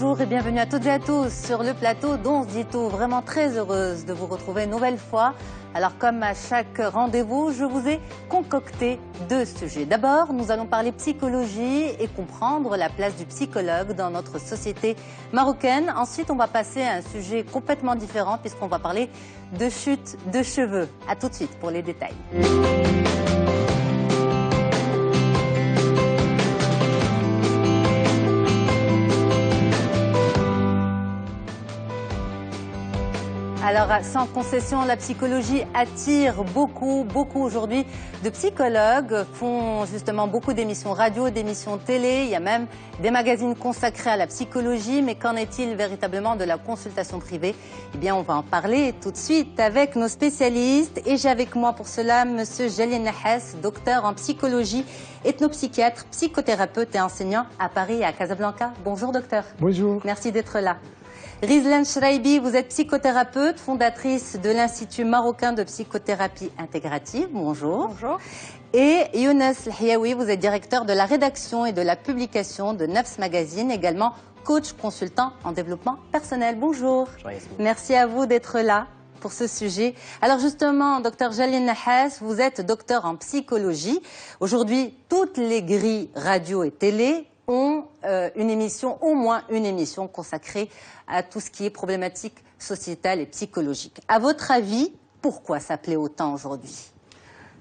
bonjour et bienvenue à toutes et à tous sur le plateau d'On se dit tout. Vraiment très heureuse de vous retrouver une nouvelle fois. Alors comme à chaque rendez-vous, je vous ai concocté deux sujets. D'abord, nous allons parler psychologie et comprendre la place du psychologue dans notre société marocaine. Ensuite, on va passer à un sujet complètement différent puisqu'on va parler de chute de cheveux. A tout de suite pour les détails. Alors, sans concession, la psychologie attire beaucoup aujourd'hui de psychologues, font justement beaucoup d'émissions radio, d'émissions télé. Il y a même des magazines consacrés à la psychologie. Mais qu'en est-il véritablement de la consultation privée? Eh bien, on va en parler tout de suite avec nos spécialistes. Et j'ai avec moi pour cela Monsieur Jalil Nahas, docteur en psychologie, ethnopsychiatre, psychothérapeute et enseignant à Paris et à Casablanca. Bonjour docteur. Bonjour. Merci d'être là. Rizlan Shraibi, vous êtes psychothérapeute, fondatrice de l'Institut marocain de psychothérapie intégrative. Bonjour. Bonjour. Et Younes Lhiaoui, vous êtes directeur de la rédaction et de la publication de Nafs Magazine, également coach consultant en développement personnel. Bonjour. Merci à vous d'être là pour ce sujet. Alors justement, docteur Jalil Nahas, vous êtes docteur en psychologie. Aujourd'hui, toutes les grilles radio et télé ont une émission, au moins une émission consacrée à tout ce qui est problématique sociétale et psychologique. À votre avis, pourquoi ça plaît autant aujourd'hui?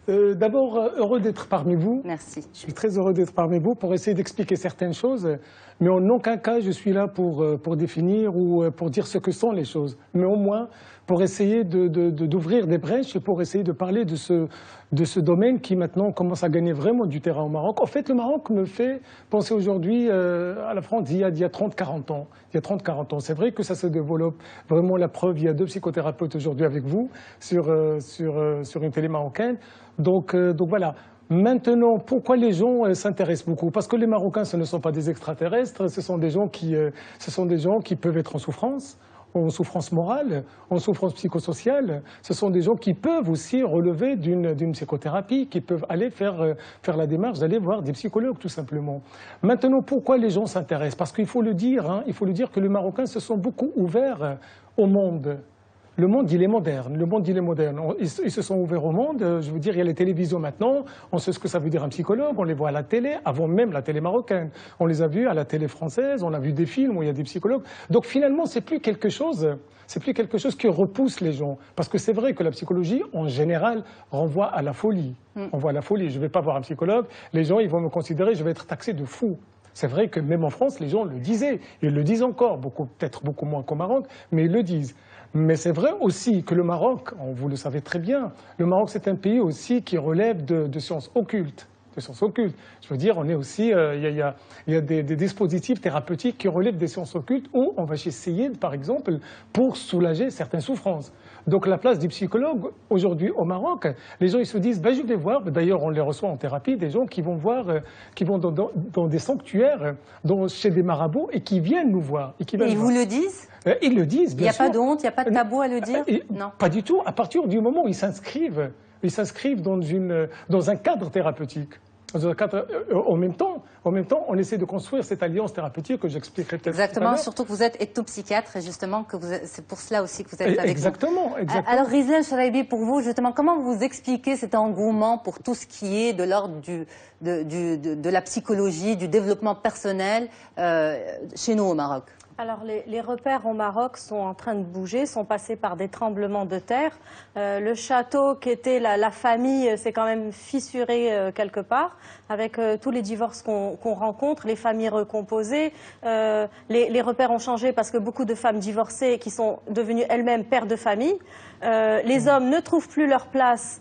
D'abord, heureux d'être parmi vous. Merci. Je suis très heureux d'être parmi vous pour essayer d'expliquer certaines choses, mais en aucun cas je suis là pour définir ou pour dire ce que sont les choses, mais au moins pour essayer d'ouvrir des brèches et pour essayer de parler de ce domaine qui maintenant commence à gagner vraiment du terrain au Maroc. En fait, le Maroc me fait penser aujourd'hui à la France d'il y a 30-40 ans. Il y a 30-40 ans. C'est vrai que ça se développe vraiment, la preuve, il y a 2 psychothérapeutes aujourd'hui avec vous sur une télé marocaine. Donc voilà. Maintenant, pourquoi les gens s'intéressent beaucoup? Parce que les Marocains, ce ne sont pas des extraterrestres, ce sont des gens qui peuvent être en souffrance morale, en souffrance psychosociale. Ce sont des gens qui peuvent aussi relever d'une psychothérapie, qui peuvent aller faire la démarche d'aller voir des psychologues, tout simplement. Maintenant, pourquoi les gens s'intéressent? Parce qu'il faut le dire, il faut le dire que les Marocains se sont beaucoup ouverts au monde. Le monde, il est moderne. Le monde, il est moderne. Ils se sont ouverts au monde. Je veux dire, il y a les télévisions maintenant. On sait ce que ça veut dire un psychologue. On les voit à la télé, avant même la télé marocaine. On les a vus à la télé française. On a vu des films où il y a des psychologues. Donc finalement, c'est plus quelque chose qui repousse les gens. Parce que c'est vrai que la psychologie, en général, renvoie à la folie. On voit la folie. Je ne vais pas voir un psychologue. Les gens, ils vont me considérer, je vais être taxé de fou. C'est vrai que même en France, les gens le disaient. Ils le disent encore, peut-être beaucoup moins qu'au Maroc, mais ils le disent. Mais c'est vrai aussi que le Maroc, vous le savez très bien, le Maroc c'est un pays aussi qui relève de sciences occultes. Je veux dire, on est aussi, il y a des dispositifs thérapeutiques qui relèvent des sciences occultes où on va essayer, par exemple, pour soulager certaines souffrances. Donc la place du psychologue, aujourd'hui au Maroc, les gens ils se disent, je vais voir, d'ailleurs on les reçoit en thérapie, des gens qui vont dans des sanctuaires, chez des marabouts et qui viennent nous voir. Et ils vous le disent? Ils le disent, bien sûr. Il n'y a pas de honte, il n'y a pas de tabou à le dire? Non. Pas du tout, à partir du moment où ils s'inscrivent dans un cadre thérapeutique. En même temps, on essaie de construire cette alliance thérapeutique que j'expliquerai peut-être. Exactement, surtout que vous êtes ethnopsychiatre et justement c'est pour cela aussi que vous êtes avec exactement, nous. Exactement. Alors Rizlan Shraibi, pour vous justement, comment vous expliquez cet engouement pour tout ce qui est de l'ordre de la psychologie, du développement personnel chez nous au Maroc? Alors les repères au Maroc sont en train de bouger, sont passés par des tremblements de terre. Le château qui était la famille s'est quand même fissuré quelque part avec tous les divorces qu'on rencontre, les familles recomposées. Les repères ont changé parce que beaucoup de femmes divorcées qui sont devenues elles-mêmes pères de famille. Les hommes ne trouvent plus leur place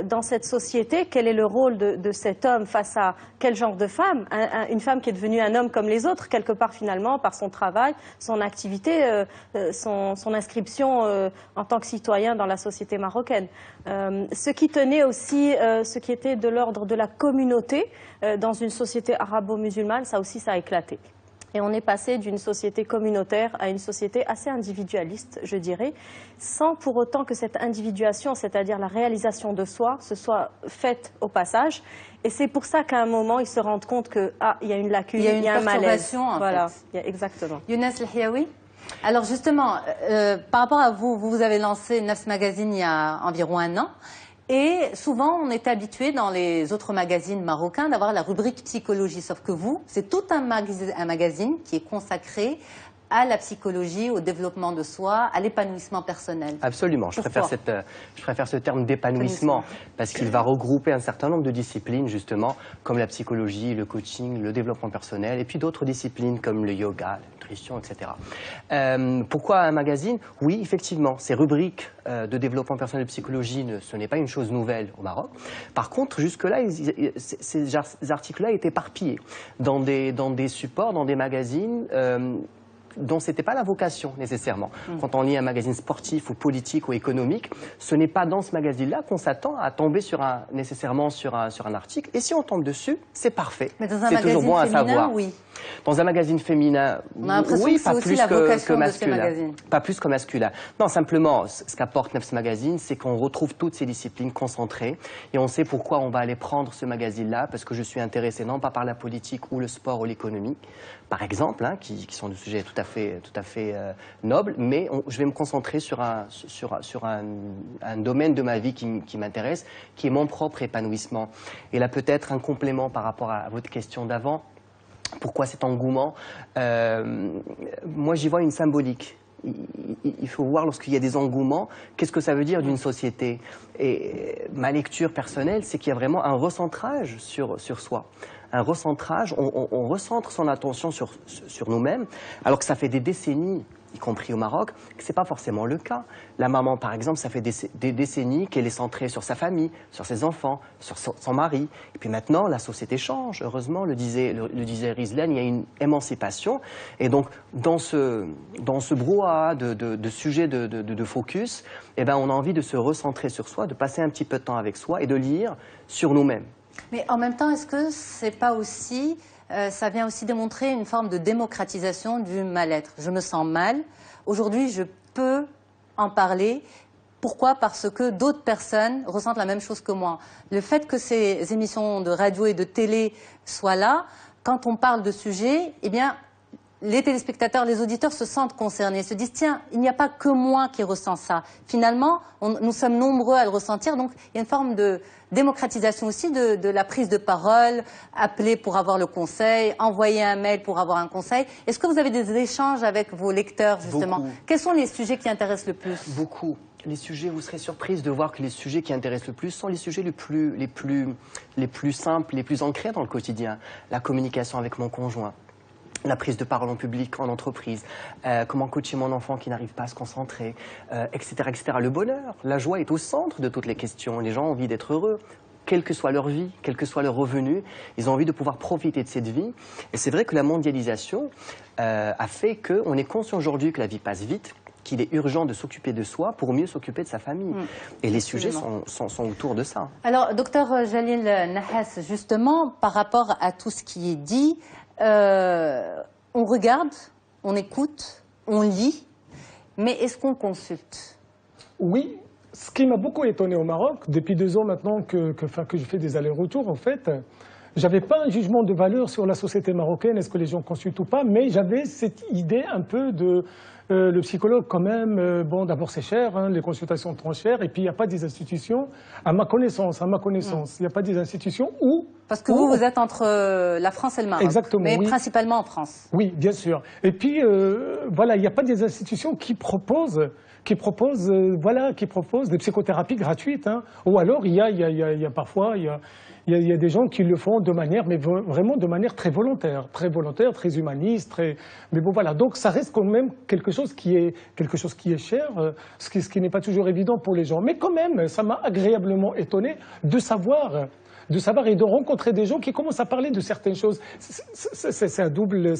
dans cette société. Quel est le rôle de cet homme face à quel genre de femme? Une femme qui est devenue un homme comme les autres, quelque part finalement, par son travail, son activité, son inscription en tant que citoyen dans la société marocaine. Ce qui tenait aussi, ce qui était de l'ordre de la communauté dans une société arabo-musulmane, ça aussi ça a éclaté. Et on est passé d'une société communautaire à une société assez individualiste, je dirais, sans pour autant que cette individuation, c'est-à-dire la réalisation de soi, se soit faite au passage. Et c'est pour ça qu'à un moment, ils se rendent compte que il y a une lacune, il y a un malaise. Voilà, exactement. Younes El-Hiaoui. Alors justement, par rapport à vous, vous avez lancé Nafs Magazine il y a environ 1 an. Et souvent, on est habitué dans les autres magazines marocains d'avoir la rubrique psychologie. Sauf que vous, c'est tout un magazine qui est consacré à la psychologie, au développement de soi, à l'épanouissement personnel. Absolument. Je préfère ce terme d'épanouissement parce qu'il va regrouper un certain nombre de disciplines, justement, comme la psychologie, le coaching, le développement personnel, et puis d'autres disciplines comme le yoga, la nutrition, etc. Pourquoi un magazine? Oui, effectivement, ces rubriques de développement personnel et de psychologie, ce n'est pas une chose nouvelle au Maroc. Par contre, jusque-là, ces articles-là étaient éparpillés dans des supports, dans des magazines dont ce n'était pas la vocation nécessairement. Quand on lit un magazine sportif ou politique ou économique, ce n'est pas dans ce magazine-là qu'on s'attend à tomber nécessairement sur un article. Et si on tombe dessus, c'est parfait. Mais dans un magazine toujours bon à savoir. Oui. Dans un magazine féminin, oui, pas plus que masculin. Pas plus que masculin. Non, simplement, ce qu'apporte Nafs Magazine, c'est qu'on retrouve toutes ces disciplines concentrées et on sait pourquoi on va aller prendre ce magazine-là, parce que je suis intéressé non pas par la politique ou le sport ou l'économie, par exemple, hein, qui sont des sujets tout à fait nobles, mais je vais me concentrer sur un domaine de ma vie qui m'intéresse, qui est mon propre épanouissement. Et là, peut-être un complément par rapport à votre question d'avant. Pourquoi cet engouement? Moi, j'y vois une symbolique. Il faut voir lorsqu'il y a des engouements, qu'est-ce que ça veut dire d'une société? Et ma lecture personnelle, c'est qu'il y a vraiment un recentrage sur soi. Un recentrage, on recentre son attention sur nous-mêmes, alors que ça fait des décennies, y compris au Maroc, que ce n'est pas forcément le cas. La maman, par exemple, ça fait des décennies qu'elle est centrée sur sa famille, sur ses enfants, sur son mari. Et puis maintenant, la société change. Heureusement, le disait Rizlan, il y a une émancipation. Et donc, dans ce brouhaha de sujets de focus, eh ben, on a envie de se recentrer sur soi, de passer un petit peu de temps avec soi et de lire sur nous-mêmes. Mais en même temps, est-ce que c'est pas aussi... ça vient aussi démontrer une forme de démocratisation du mal-être. Je me sens mal. Aujourd'hui, je peux en parler. Pourquoi? Parce que d'autres personnes ressentent la même chose que moi. Le fait que ces émissions de radio et de télé soient là, quand on parle de sujets, eh bien, les téléspectateurs, les auditeurs se sentent concernés, se disent, tiens, il n'y a pas que moi qui ressens ça. Finalement, nous sommes nombreux à le ressentir, donc il y a une forme de démocratisation aussi de la prise de parole, appeler pour avoir le conseil, envoyer un mail pour avoir un conseil. Est-ce que vous avez des échanges avec vos lecteurs, justement? Beaucoup. Quels sont les sujets qui intéressent le plus? Beaucoup. Les sujets, vous serez surprise de voir que les sujets qui intéressent le plus sont les sujets les plus simples, les plus ancrés dans le quotidien. La communication avec mon conjoint. La prise de parole en public, en entreprise, comment coacher mon enfant qui n'arrive pas à se concentrer, etc., etc. Le bonheur, la joie est au centre de toutes les questions. Les gens ont envie d'être heureux, quelle que soit leur vie, quel que soit leur revenu. Ils ont envie de pouvoir profiter de cette vie. Et c'est vrai que la mondialisation a fait qu'on est conscient aujourd'hui que la vie passe vite, qu'il est urgent de s'occuper de soi pour mieux s'occuper de sa famille. Et les sujets sont autour de ça. Alors, docteur Jalil Nahas, justement, par rapport à tout ce qui est dit, on regarde, on écoute, on lit, mais est-ce qu'on consulte? Oui, ce qui m'a beaucoup étonné au Maroc, depuis 2 ans maintenant que je fais des allers-retours, en fait, j'avais pas un jugement de valeur sur la société marocaine, est-ce que les gens consultent ou pas, mais j'avais cette idée un peu de... le psychologue, quand même, bon, d'abord c'est cher, hein, les consultations trop chères, et puis il n'y a pas des institutions, à ma connaissance, il n'y a pas des institutions où... Parce que vous êtes entre la France et le Maroc, exactement, mais oui. Principalement en France. Oui, bien sûr. Et puis, voilà, il n'y a pas des institutions qui proposent des psychothérapies gratuites, hein. Ou alors, il y a parfois... Il y a des gens qui le font de manière, mais vraiment de manière très volontaire, très humaniste, mais bon voilà. Donc ça reste quand même quelque chose qui est cher, ce qui n'est pas toujours évident pour les gens. Mais quand même, ça m'a agréablement étonné de savoir et de rencontrer des gens qui commencent à parler de certaines choses. C'est un double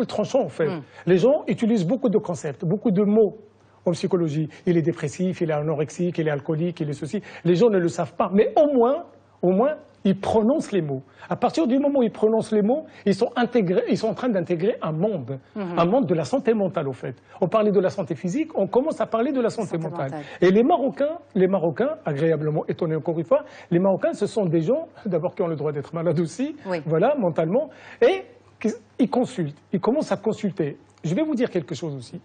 tranchant en fait. Les gens utilisent beaucoup de concepts, beaucoup de mots. En psychologie, il est dépressif, il est anorexique, il est alcoolique, il est ceci. Les gens ne le savent pas, mais au moins, au moins, ils prononcent les mots. À partir du moment où ils prononcent les mots, ils sont en train d'intégrer un monde de la santé mentale, au fait. On parlait de la santé physique, on commence à parler de la santé mentale. Et les Marocains, agréablement étonnés encore une fois, les Marocains, ce sont des gens, d'abord qui ont le droit d'être malades aussi, voilà, mentalement, et ils consultent, ils commencent à consulter. Je vais vous dire quelque chose aussi.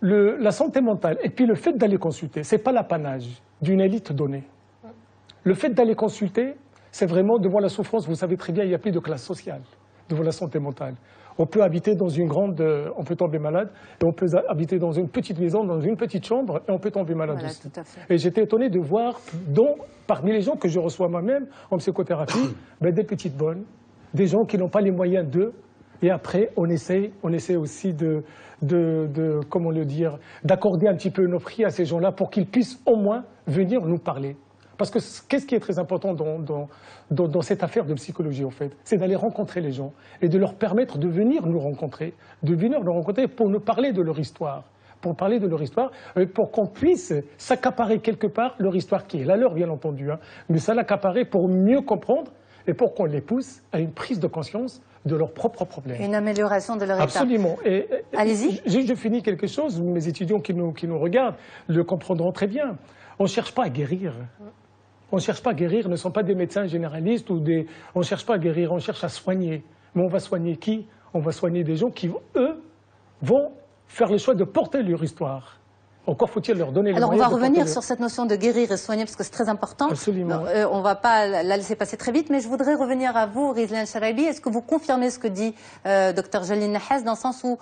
La santé mentale, et puis le fait d'aller consulter, ce n'est pas l'apanage d'une élite donnée. Le fait d'aller consulter, c'est vraiment devant la souffrance, vous savez très bien, il n'y a plus de classe sociale devant la santé mentale. On peut habiter dans une grande, on peut tomber malade, et on peut habiter dans une petite maison, dans une petite chambre, et on peut tomber malade aussi. Tout à fait. Et j'étais étonné de voir, parmi les gens que je reçois moi-même en psychothérapie, des petites bonnes, des gens qui n'ont pas les moyens d'eux, et après on essaie aussi comment le dire, d'accorder un petit peu nos prix à ces gens-là pour qu'ils puissent au moins venir nous parler. Parce que qu'est-ce qui est très important dans cette affaire de psychologie, en fait, c'est d'aller rencontrer les gens et de leur permettre de venir nous rencontrer, pour nous parler de leur histoire. Pour parler de leur histoire, pour qu'on puisse s'accaparer quelque part leur histoire qui est la leur, bien entendu, hein, mais ça l'accaparer pour mieux comprendre et pour qu'on les pousse à une prise de conscience de leurs propres problèmes. Une amélioration de leur état. Absolument. Allez-y. Je finis quelque chose, mes étudiants qui nous regardent le comprendront très bien. On ne cherche pas à guérir. On ne cherche pas à guérir, ne sont pas des médecins généralistes on ne cherche pas à guérir, on cherche à soigner. Mais on va soigner qui? On va soigner des gens qui, eux, vont faire le choix de porter leur histoire. Encore faut-il leur donner les moyens. Alors on va revenir sur cette notion de guérir et soigner parce que c'est très important. Absolument. On ne va pas la laisser passer très vite, mais je voudrais revenir à vous, Rizlan Charaibi. Est-ce que vous confirmez ce que dit Dr Jalil Nahas, dans le sens où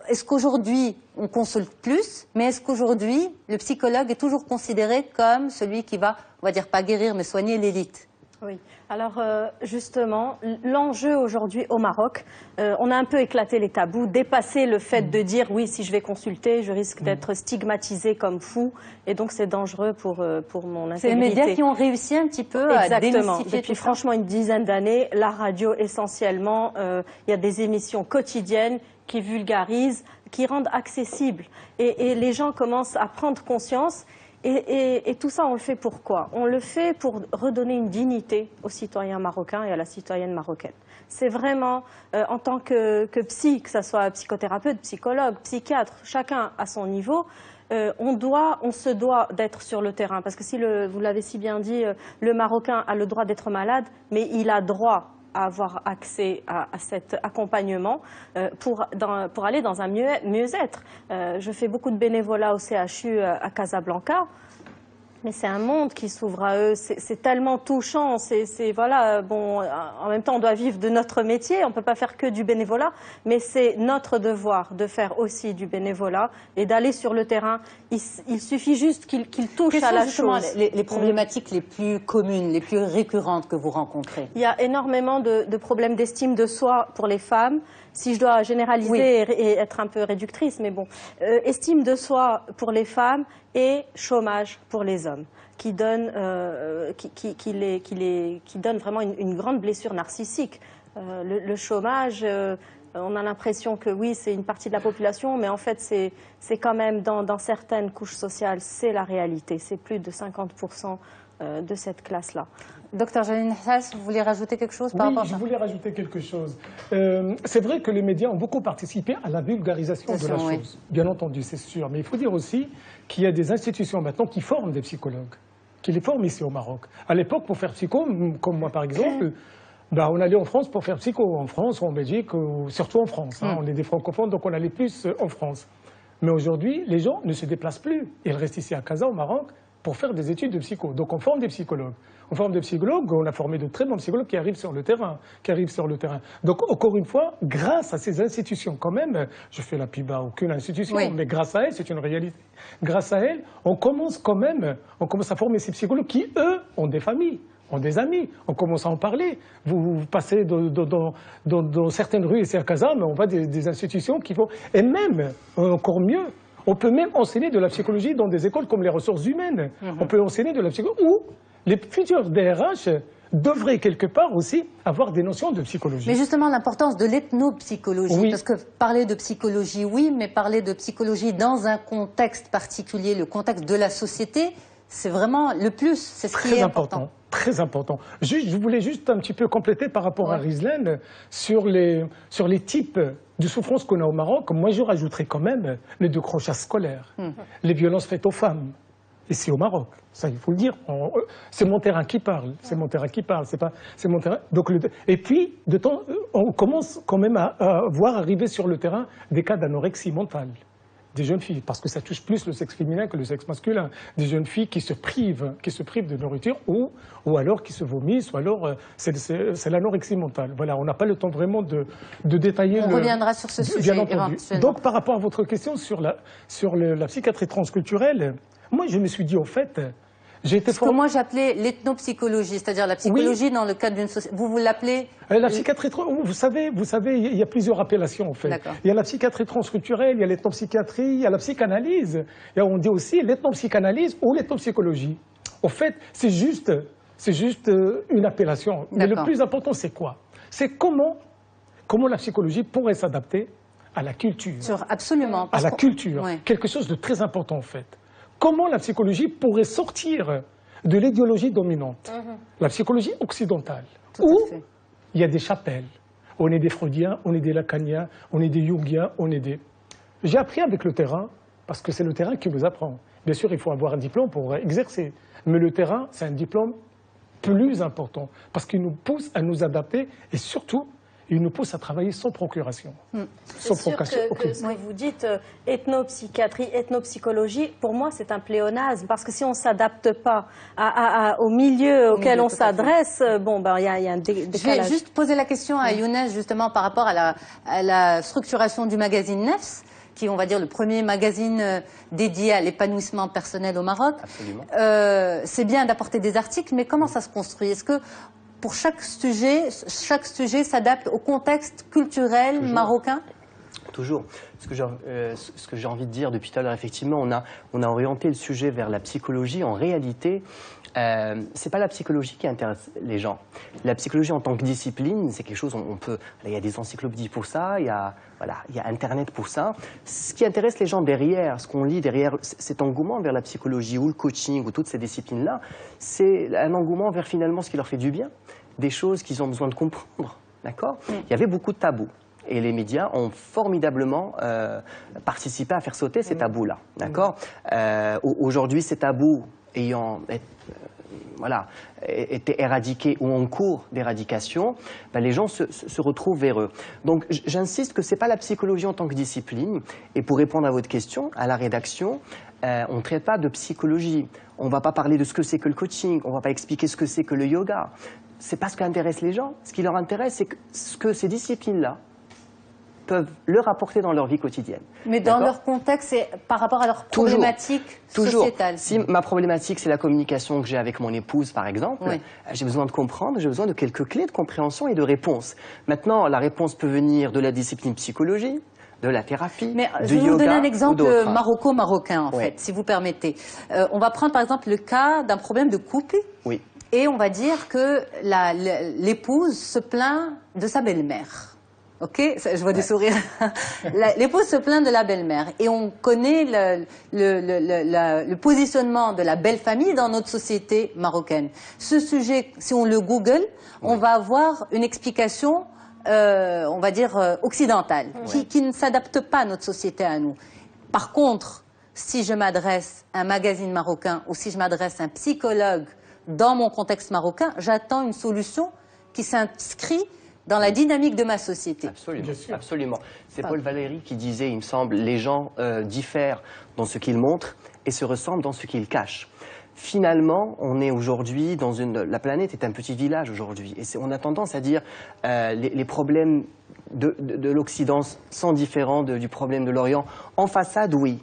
est-ce qu'aujourd'hui on consulte plus, mais est-ce qu'aujourd'hui le psychologue est toujours considéré comme celui qui va, on va dire pas guérir, mais soigner l'élite? Oui, alors justement, l'enjeu aujourd'hui au Maroc, on a un peu éclaté les tabous, dépassé le fait de dire oui, si je vais consulter, je risque d'être stigmatisé comme fou, et donc c'est dangereux pour mon intégrité. C'est les médias qui ont réussi un petit peu à démystifier. Depuis franchement une dizaine d'années, la radio essentiellement, il y a des émissions quotidiennes qui vulgarisent, qui rendent accessible, et les gens commencent à prendre conscience. Et tout ça, on le fait pourquoi? On le fait pour redonner une dignité aux citoyens marocains et à la citoyenne marocaine. C'est vraiment, en tant que psy, que ce soit psychothérapeute, psychologue, psychiatre, chacun à son niveau, on se doit d'être sur le terrain. Parce que si, vous l'avez si bien dit, le Marocain a le droit d'être malade, mais il a droit à avoir accès à cet accompagnement pour aller dans un mieux-être. Je fais beaucoup de bénévolat au CHU à Casablanca. Mais c'est un monde qui s'ouvre à eux, c'est tellement touchant, voilà, bon, en même temps on doit vivre de notre métier, on ne peut pas faire que du bénévolat, mais c'est notre devoir de faire aussi du bénévolat et d'aller sur le terrain. Il suffit juste qu'il touche à la chose. Les problématiques les plus communes, les plus récurrentes que vous rencontrez? Il y a énormément de problèmes d'estime de soi pour les femmes. Si je dois généraliser et être un peu réductrice, mais bon, estime de soi pour les femmes et chômage pour les hommes, qui donne vraiment une grande blessure narcissique. Le chômage, on a l'impression que oui, c'est une partie de la population, mais en fait, c'est quand même dans certaines couches sociales, c'est la réalité. C'est plus de 50% de cette classe-là. Docteur Jalil Nahas, vous voulez rajouter quelque chose par rapport à ça? Oui, je voulais rajouter quelque chose. C'est vrai que les médias ont beaucoup participé à la vulgarisation de la chose. Bien entendu, c'est sûr. Mais il faut dire aussi qu'il y a des institutions maintenant qui forment des psychologues, qui les forment ici au Maroc. À l'époque, pour faire psycho, comme moi par exemple, on allait en France pour faire psycho, en France ou en Belgique, ou surtout en France. Hein. On est des francophones, donc on allait plus en France. Mais aujourd'hui, les gens ne se déplacent plus. Ils restent ici à Casa, au Maroc, pour faire des études de psycho. Donc on forme des psychologues. On forme des psychologues, on a formé de très bons psychologues qui arrivent sur le terrain. Donc encore une fois, grâce à ces institutions quand même, je fais la pub à aucune institution, mais grâce à elles, c'est une réalité. Grâce à elles, on commence à former ces psychologues qui, eux, ont des familles, ont des amis. On commence à en parler. Vous passez dans certaines rues ici à Casa, mais on voit des institutions qui font... Et même, encore mieux, on peut même enseigner de la psychologie dans des écoles comme les ressources humaines. On peut enseigner de la psychologie, ou les futurs DRH devraient quelque part aussi avoir des notions de psychologie. Mais justement, l'importance de l'ethnopsychologie, parce que parler de psychologie, oui, mais parler de psychologie dans un contexte particulier, le contexte de la société, c'est vraiment le plus, c'est ce qui est important. très important. Je voulais juste un petit peu compléter par rapport à Rizlan sur les types de souffrances qu'on a au Maroc. Moi, je rajouterais quand même les décrochages scolaires, les violences faites aux femmes, ici au Maroc. Ça, il faut le dire. C'est mon terrain qui parle. C'est mon terrain qui parle. C'est mon terrain. Donc, et puis, on commence quand même à voir arriver sur le terrain des cas d'anorexie mentale. Des jeunes filles, parce que ça touche plus le sexe féminin que le sexe masculin. Des jeunes filles qui se privent de nourriture ou alors qui se vomissent, ou alors c'est l'anorexie mentale. Voilà, on n'a pas le temps vraiment de détailler. On reviendra sur ce sujet. Bien entendu. Donc par rapport à votre question sur la psychiatrie transculturelle, moi je me suis dit au fait, j'ai été ce que moi j'appelais l'ethnopsychologie, c'est-à-dire la psychologie dans le cadre d'une société. Vous l'appelez la psychiatrie, vous savez, il y a plusieurs appellations en fait. Il y a la psychiatrie transculturelle, il y a l'ethnopsychiatrie, il y a la psychanalyse, et on dit aussi l'ethnopsychanalyse ou l'ethnopsychologie. En fait, c'est juste une appellation. Mais le plus important, c'est quoi? C'est comment la psychologie pourrait s'adapter à la culture. Absolument. À la culture. Quelque chose de très important en fait. Comment la psychologie pourrait sortir de l'idéologie dominante, la psychologie occidentale, où il y a des chapelles. On est des freudiens, on est des lacaniens, on est des jungiens, on est des... J'ai appris avec le terrain, parce que c'est le terrain qui nous apprend. Bien sûr, il faut avoir un diplôme pour exercer, mais le terrain, c'est un diplôme plus important, parce qu'il nous pousse à nous adapter et surtout, il nous pousse à travailler sans procuration. C'est sûr que ce que vous dites, ethnopsychiatrie, ethnopsychologie, pour moi c'est un pléonasme, parce que si on ne s'adapte pas au milieu auquel on s'adresse, bon, ben, y a un décalage. Je vais juste poser la question à Younes justement par rapport à la structuration du magazine Nefs, qui est, on va dire, le premier magazine dédié à l'épanouissement personnel au Maroc. C'est bien d'apporter des articles, mais comment ça se construit? Est-ce que pour chaque sujet s'adapte au contexte culturel marocain? Toujours. Ce que j'ai envie de dire depuis tout à l'heure, effectivement, on a orienté le sujet vers la psychologie. En réalité, c'est pas la psychologie qui intéresse les gens. La psychologie en tant que discipline, c'est quelque chose, il y a des encyclopédies pour ça, il y a Internet pour ça. Ce qui intéresse les gens derrière, ce qu'on lit derrière cet engouement vers la psychologie ou le coaching ou toutes ces disciplines-là, c'est un engouement vers finalement ce qui leur fait du bien, des choses qu'ils ont besoin de comprendre. D'accord ? Il y avait beaucoup de tabous. Et les médias ont formidablement participé à faire sauter ces tabous-là. D'accord ? Aujourd'hui, ces tabous ayant été éradiqués ou en cours d'éradication, ben les gens se retrouvent vers eux. Donc j'insiste que ce n'est pas la psychologie en tant que discipline. Et pour répondre à votre question, à la rédaction, on ne traite pas de psychologie. On ne va pas parler de ce que c'est que le coaching, on ne va pas expliquer ce que c'est que le yoga. Ce n'est pas ce qui intéresse les gens. Ce qui leur intéresse, c'est ce que ces disciplines-là peuvent leur apporter dans leur vie quotidienne. Mais dans leur contexte et par rapport à leur problématique sociétale. Si ma problématique, c'est la communication que j'ai avec mon épouse, par exemple, j'ai besoin de comprendre, j'ai besoin de quelques clés de compréhension et de réponse. Maintenant, la réponse peut venir de la discipline psychologie, de la thérapie, mais du yoga. Je vais vous donner un exemple maroco-marocain, en fait, si vous permettez. On va prendre, par exemple, le cas d'un problème de couple. Oui. Et on va dire que l'épouse se plaint de sa belle-mère. Ok, je vois des sourires. L'épouse se plaint de la belle-mère et on connaît le positionnement de la belle famille dans notre société marocaine. Ce sujet, si on le Google, on va avoir une explication, on va dire occidentale, qui ne s'adapte pas à notre société à nous. Par contre, si je m'adresse à un magazine marocain ou si je m'adresse à un psychologue dans mon contexte marocain, j'attends une solution qui s'inscrit dans la dynamique de ma société. Absolument, absolument. C'est Paul Valéry qui disait, il me semble, les gens diffèrent dans ce qu'ils montrent et se ressemblent dans ce qu'ils cachent. Finalement, on est aujourd'hui dans la planète est un petit village aujourd'hui. Et on a tendance à dire les problèmes de l'Occident sont différents du problème de l'Orient. En façade, oui.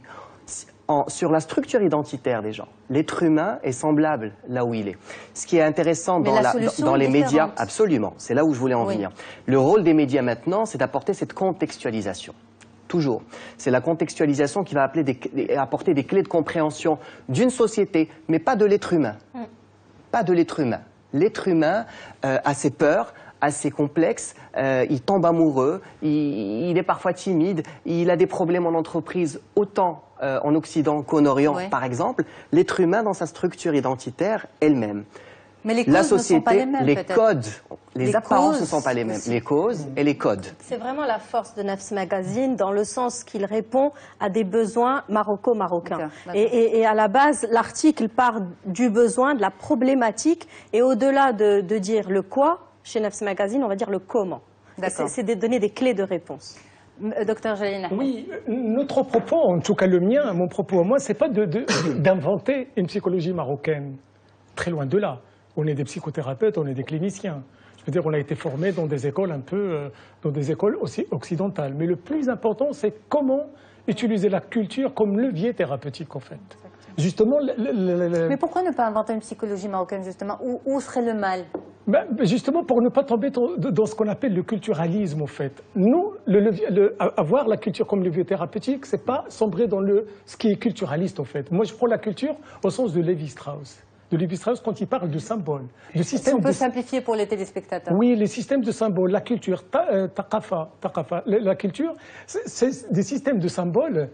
Sur la structure identitaire des gens, l'être humain est semblable là où il est. Ce qui est intéressant dans les médias, absolument, c'est là où je voulais en venir. Le rôle des médias maintenant, c'est d'apporter cette contextualisation. Toujours. C'est la contextualisation qui va apporter des clés de compréhension d'une société, mais pas de l'être humain. Pas de l'être humain. L'être humain a ses peurs, assez complexe, il tombe amoureux, il est parfois timide, il a des problèmes en entreprise autant en Occident qu'en Orient, par exemple. L'être humain dans sa structure identitaire elle-même. Mais les causes la ne sont société, pas les mêmes, les peut-être. codes, les apparences ne causes sont pas les mêmes. aussi. Les causes et les codes. C'est vraiment la force de Nafs Magazine dans le sens qu'il répond à des besoins maroco-marocains. D'accord. Et à la base, l'article part du besoin, de la problématique, et au-delà de dire le quoi, chez Nafs Magazine, on va dire le comment. D'accord. C'est de donner des clés de réponse. Docteur Jalil. Oui, notre propos, en tout cas le mien, mon propos à moi, c'est pas d'inventer une psychologie marocaine. Très loin de là. On est des psychothérapeutes, on est des cliniciens. Je veux dire, on a été formés dans des écoles dans des écoles aussi occidentales. Mais le plus important, c'est comment utiliser la culture comme levier thérapeutique, en fait. Justement, Mais pourquoi ne pas inventer une psychologie marocaine, justement? Où serait le mal? Justement, pour ne pas tomber dans ce qu'on appelle le culturalisme, en fait. Nous, avoir la culture comme levier thérapeutique, c'est pas sombrer dans ce qui est culturaliste, en fait. Moi, je prends la culture au sens de Lévi-Strauss. De Lévi-Strauss quand il parle de symboles. Si on peut simplifier pour les téléspectateurs. Oui, les systèmes de symboles, la culture, taqafa. La culture, c'est des systèmes de symboles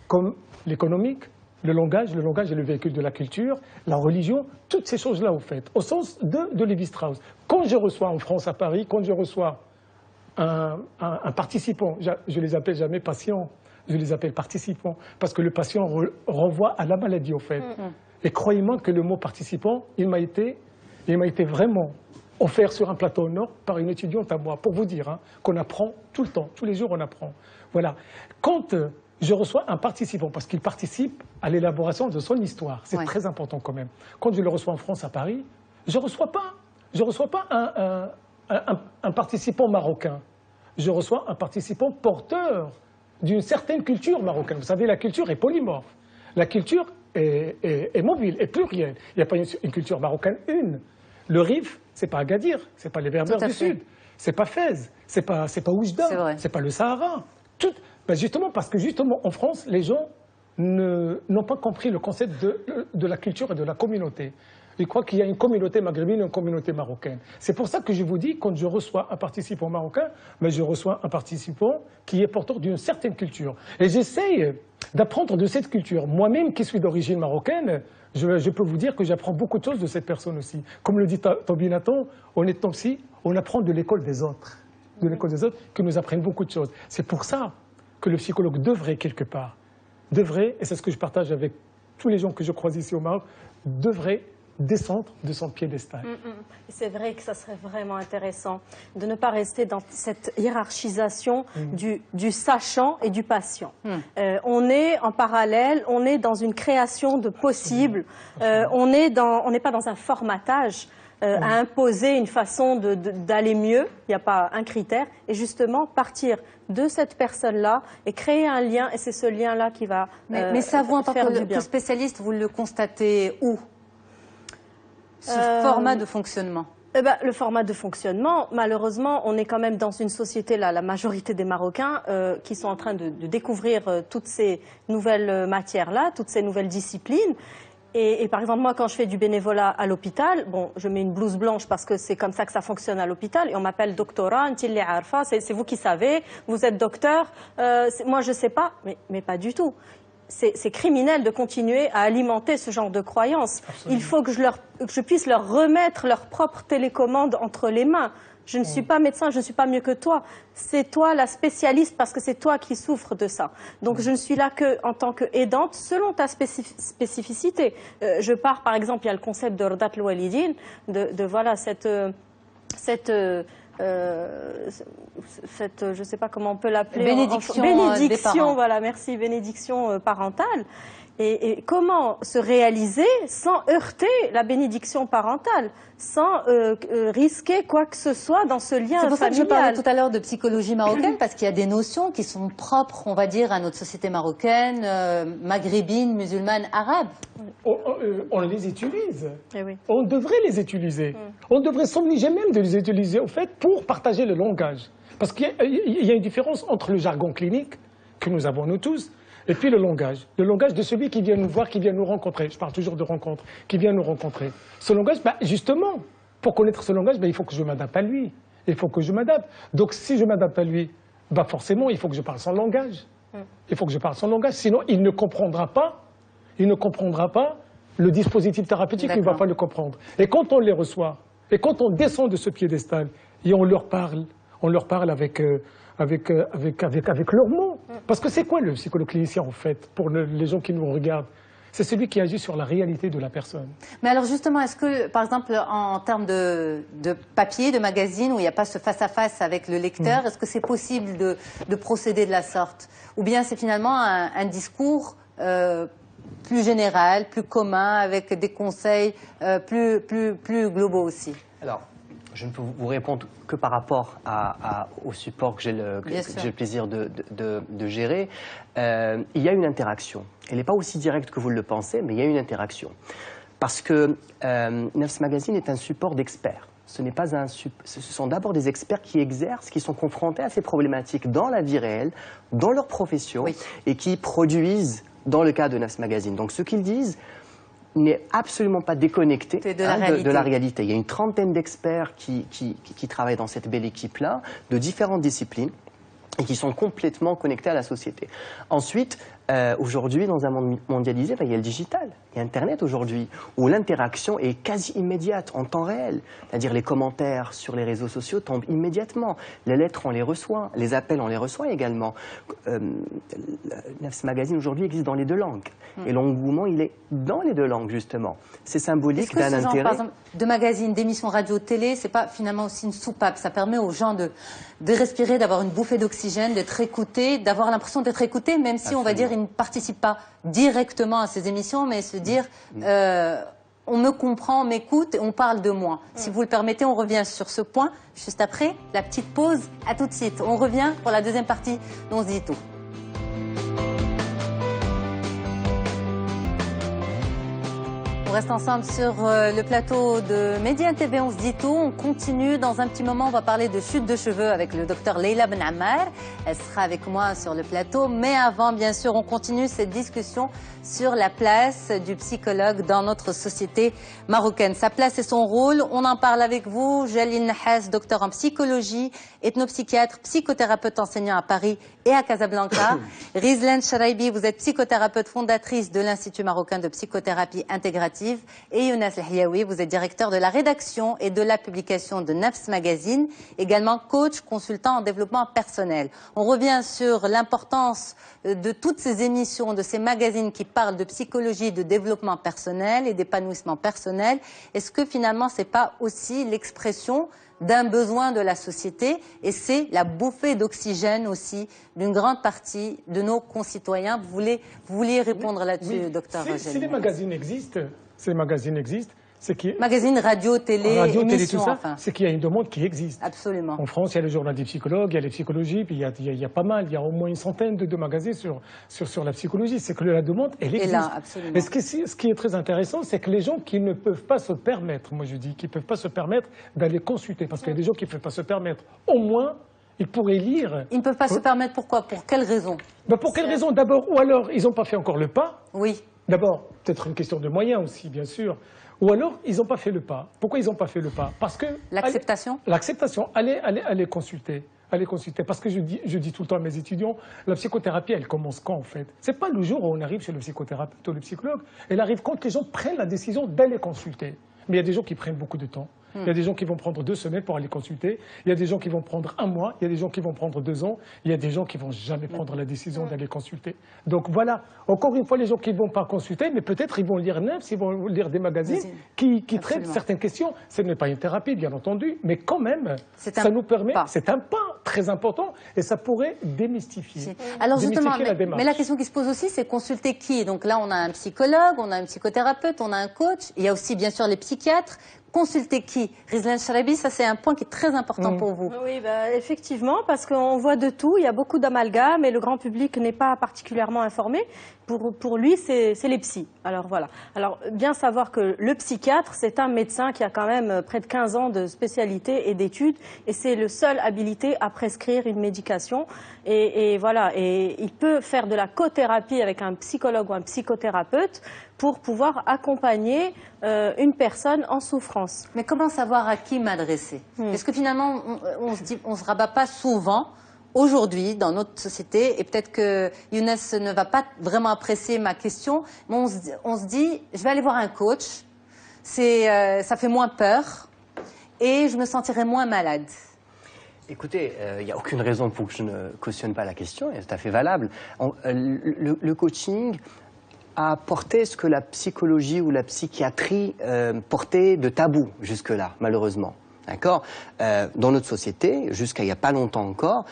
comme l'économique, le langage est le véhicule de la culture, la religion, toutes ces choses-là, au fait, au sens de Lévi-Strauss. Quand je reçois en France, à Paris, quand je reçois un participant, je les appelle jamais patients, je les appelle participants, parce que le patient renvoie à la maladie, au fait. Et croyez-moi que le mot participant, il m'a été vraiment offert sur un plateau nord par une étudiante à moi, pour vous dire qu'on apprend tout le temps, tous les jours on apprend. Voilà. Quand je reçois un participant, parce qu'il participe à l'élaboration de son histoire, c'est très important quand même. Quand je le reçois en France, à Paris, je ne reçois pas un participant marocain, je reçois un participant porteur d'une certaine culture marocaine. Vous savez, la culture est polymorphe, la culture est mobile, est plurielle. Il n'y a pas une culture marocaine une. Le Rif, c'est pas Agadir, c'est pas les Berbères du Sud, c'est pas Fès, c'est pas Oujda, c'est pas le Sahara. Justement parce que justement en France, les gens n'ont pas compris le concept de la culture et de la communauté. Ils croient qu'il y a une communauté maghrébine et une communauté marocaine. C'est pour ça que je vous dis, quand je reçois un participant marocain, je reçois un participant qui est porteur d'une certaine culture. Et j'essaye d'apprendre de cette culture. Moi-même, qui suis d'origine marocaine, je peux vous dire que j'apprends beaucoup de choses de cette personne aussi. Comme le dit Tobinaton, on est aussi, on apprend de l'école des autres. De l'école des autres, qui nous apprennent beaucoup de choses. C'est pour ça que le psychologue devrait, quelque part, et c'est ce que je partage avec tous les gens que je croise ici au Maroc, devrait descendre de son piédestal. C'est vrai que ça serait vraiment intéressant de ne pas rester dans cette hiérarchisation du sachant et du patient. On est en parallèle, on est dans une création de possibles, on n'est pas dans un formatage à imposer une façon d'aller mieux, il n'y a pas un critère, et justement partir de cette personne-là et créer un lien, et c'est ce lien-là qui va mais ça, vous, en tant que spécialiste, vous le constatez où? Ce format de fonctionnement? Le format de fonctionnement, malheureusement, on est quand même dans une société, là, la majorité des Marocains qui sont en train de découvrir toutes ces nouvelles matières-là, toutes ces nouvelles disciplines. Et par exemple, moi, quand je fais du bénévolat à l'hôpital, bon, je mets une blouse blanche parce que c'est comme ça que ça fonctionne à l'hôpital, et on m'appelle doctora, Ntilli Arfa, c'est vous qui savez, vous êtes docteur, moi je sais pas, mais pas du tout. C'est criminel de continuer à alimenter ce genre de croyances. Absolument. Il faut que je puisse leur remettre leur propre télécommande entre les mains. Je ne suis pas médecin, je ne suis pas mieux que toi. C'est toi la spécialiste parce que c'est toi qui souffres de ça. Donc je ne suis là qu'en tant qu'aidante selon ta spécificité. Je pars par exemple, il y a le concept de Rdat al-Walidin, voilà cette je ne sais pas comment on peut l'appeler. Bénédiction, voilà, merci, bénédiction parentale. Et comment se réaliser sans heurter la bénédiction parentale, sans risquer quoi que ce soit dans ce lien familial. C'est pour ça que je parlais tout à l'heure de psychologie marocaine, parce qu'il y a des notions qui sont propres, on va dire, à notre société marocaine, maghrébine, musulmane, arabe. On les utilise. Eh oui. On devrait les utiliser. On devrait s'obliger même de les utiliser, en fait, pour partager le langage. Parce qu'il y a une différence entre le jargon clinique, que nous avons nous tous, et puis le langage de celui qui vient nous voir, qui vient nous rencontrer. Je parle toujours de rencontre, qui vient nous rencontrer. Ce langage, justement, pour connaître ce langage, il faut que je m'adapte à lui. Il faut que je m'adapte. Donc si je m'adapte à lui, forcément, il faut que je parle son langage. Il faut que je parle son langage, sinon il ne comprendra pas le dispositif thérapeutique, il ne va pas le comprendre. Et quand on les reçoit, et quand on descend de ce piédestal, et on leur parle avec leurs mots. Parce que c'est quoi le psychologue clinicien, en fait, pour les gens qui nous regardent? C'est celui qui agit sur la réalité de la personne. Mais alors justement, est-ce que, par exemple, en termes de papier, de magazine, où il n'y a pas ce face-à-face avec le lecteur, est-ce que c'est possible de procéder de la sorte? Ou bien c'est finalement un discours plus général, plus commun, avec des conseils plus globaux aussi? Alors, je ne peux vous répondre que par rapport au support que j'ai le plaisir de gérer. Il y a une interaction. Elle n'est pas aussi directe que vous le pensez, mais il y a une interaction. Parce que Nafs Magazine est un support d'experts. Ce sont d'abord des experts qui exercent, qui sont confrontés à ces problématiques dans la vie réelle, dans leur profession, et qui produisent dans le cas de Nafs Magazine. Donc ce qu'ils disent n'est absolument pas déconnecté de la réalité. Il y a une trentaine d'experts qui travaillent dans cette belle équipe-là, de différentes disciplines, et qui sont complètement connectés à la société. Ensuite, aujourd'hui, dans un monde mondialisé, il y a le digital, il y a Internet aujourd'hui, où l'interaction est quasi immédiate, en temps réel. C'est-à-dire les commentaires sur les réseaux sociaux tombent immédiatement, les lettres, on les reçoit, les appels, on les reçoit également. Nafs Magazine, aujourd'hui, existe dans les deux langues. Et l'engouement, il est dans les deux langues, justement. C'est symbolique d'un intérêt. Par exemple, de magazines, d'émissions radio-télé, c'est pas finalement aussi une soupape? Ça permet aux gens de respirer, d'avoir une bouffée d'oxygène, d'être écoutés, d'avoir l'impression d'être écoutés, même si, on va dire, ils ne participent pas directement à ces émissions, mais se dire, on me comprend, on m'écoute, et on parle de moi. Si vous le permettez, on revient sur ce point, juste après la petite pause. À tout de suite. On revient pour la deuxième partie d'On se dit tout. On reste ensemble sur le plateau de Média TV, on se dit tout. On continue. Dans un petit moment, on va parler de chute de cheveux avec le docteur Leila Ben Ammar. Elle sera avec moi sur le plateau. Mais avant, bien sûr, on continue cette discussion sur la place du psychologue dans notre société marocaine. Sa place et son rôle, on en parle avec vous. Jalil Nahas, docteur en psychologie, ethnopsychiatre, psychothérapeute enseignant à Paris et à Casablanca. Rizlan Charaibi, vous êtes psychothérapeute fondatrice de l'Institut marocain de psychothérapie intégrative. Et Younes El-Hiaoui, vous êtes directeur de la rédaction et de la publication de Nafs Magazine, également coach, consultant en développement personnel. On revient sur l'importance de toutes ces émissions, de ces magazines qui parlent de psychologie, de développement personnel et d'épanouissement personnel. Est-ce que finalement, c'est pas aussi l'expression d'un besoin de la société, et c'est la bouffée d'oxygène aussi d'une grande partie de nos concitoyens? Vous vouliez répondre là-dessus, docteur Jalil? Si les magazines existent, c'est qu'il magazine, radio, télé, émission, tout ça, enfin. c'est qu'il y a une demande qui existe. Absolument. En France, il y a le journal des psychologues, il y a les psychologies, puis il y a pas mal, il y a au moins une centaine de magazines sur la psychologie. C'est que la demande, elle existe. Et là, absolument. Et ce qui est très intéressant, c'est que les gens qui ne peuvent pas se permettre, moi je dis, qui ne peuvent pas se permettre d'aller consulter, parce qu'il y a des gens qui ne peuvent pas se permettre, au moins, ils pourraient lire. Ils ne peuvent pas se permettre, pourquoi? Pour quelle raison? Pour quelle raison? D'abord, ou alors, ils n'ont pas fait encore le pas. Oui. D'abord, peut-être une question de moyens aussi, bien sûr. Ou alors, ils n'ont pas fait le pas. Pourquoi ils n'ont pas fait le pas? Parce que... L'acceptation? L'acceptation. Allez consulter. Allez consulter. Parce que je dis tout le temps à mes étudiants, la psychothérapie, elle commence quand, en fait? C'est pas le jour où on arrive chez le psychothérapeute ou le psychologue. Elle arrive quand les gens prennent la décision d'aller consulter. Mais il y a des gens qui prennent beaucoup de temps. Il y a des gens qui vont prendre 2 semaines pour aller consulter. Il y a des gens qui vont prendre 1 mois. Il y a des gens qui vont prendre 2 ans. Il y a des gens qui vont jamais prendre la décision d'aller consulter. Donc voilà, encore une fois, les gens qui ne vont pas consulter, mais peut-être ils vont lire Nafs, ils vont lire des magazines qui traitent certaines questions. Ce n'est pas une thérapie, bien entendu, mais quand même, ça nous permet, c'est un pas très important et ça pourrait démystifier. Alors justement, la démarche. mais la question qui se pose aussi, c'est consulter qui? Donc là, on a un psychologue, on a un psychothérapeute, on a un coach. Il y a aussi, bien sûr, les psychiatres. Consulter qui? Rizlan Charaibi, ça c'est un point qui est très important pour vous. Oui, effectivement, parce qu'on voit de tout, il y a beaucoup d'amalgames et le grand public n'est pas particulièrement informé. Pour lui, c'est les psys. Alors voilà. Alors bien savoir que le psychiatre, c'est un médecin qui a quand même près de 15 ans de spécialité et d'études et c'est le seul habilité à prescrire une médication. Et voilà, et il peut faire de la cothérapie avec un psychologue ou un psychothérapeute pour pouvoir accompagner une personne en souffrance. Mais comment savoir à qui m'adresser? Est-ce que finalement, on se rabat pas souvent aujourd'hui, dans notre société, et peut-être que Younes ne va pas vraiment apprécier ma question, mais on se dit, je vais aller voir un coach, ça fait moins peur, et je me sentirai moins malade. Écoutez, il n'y a aucune raison pour que je ne cautionne pas la question, elle est tout à fait valable. Le coaching a porté ce que la psychologie ou la psychiatrie portait de tabou jusque-là, malheureusement. D'accord. Dans notre société, jusqu'à il n'y a pas longtemps encore,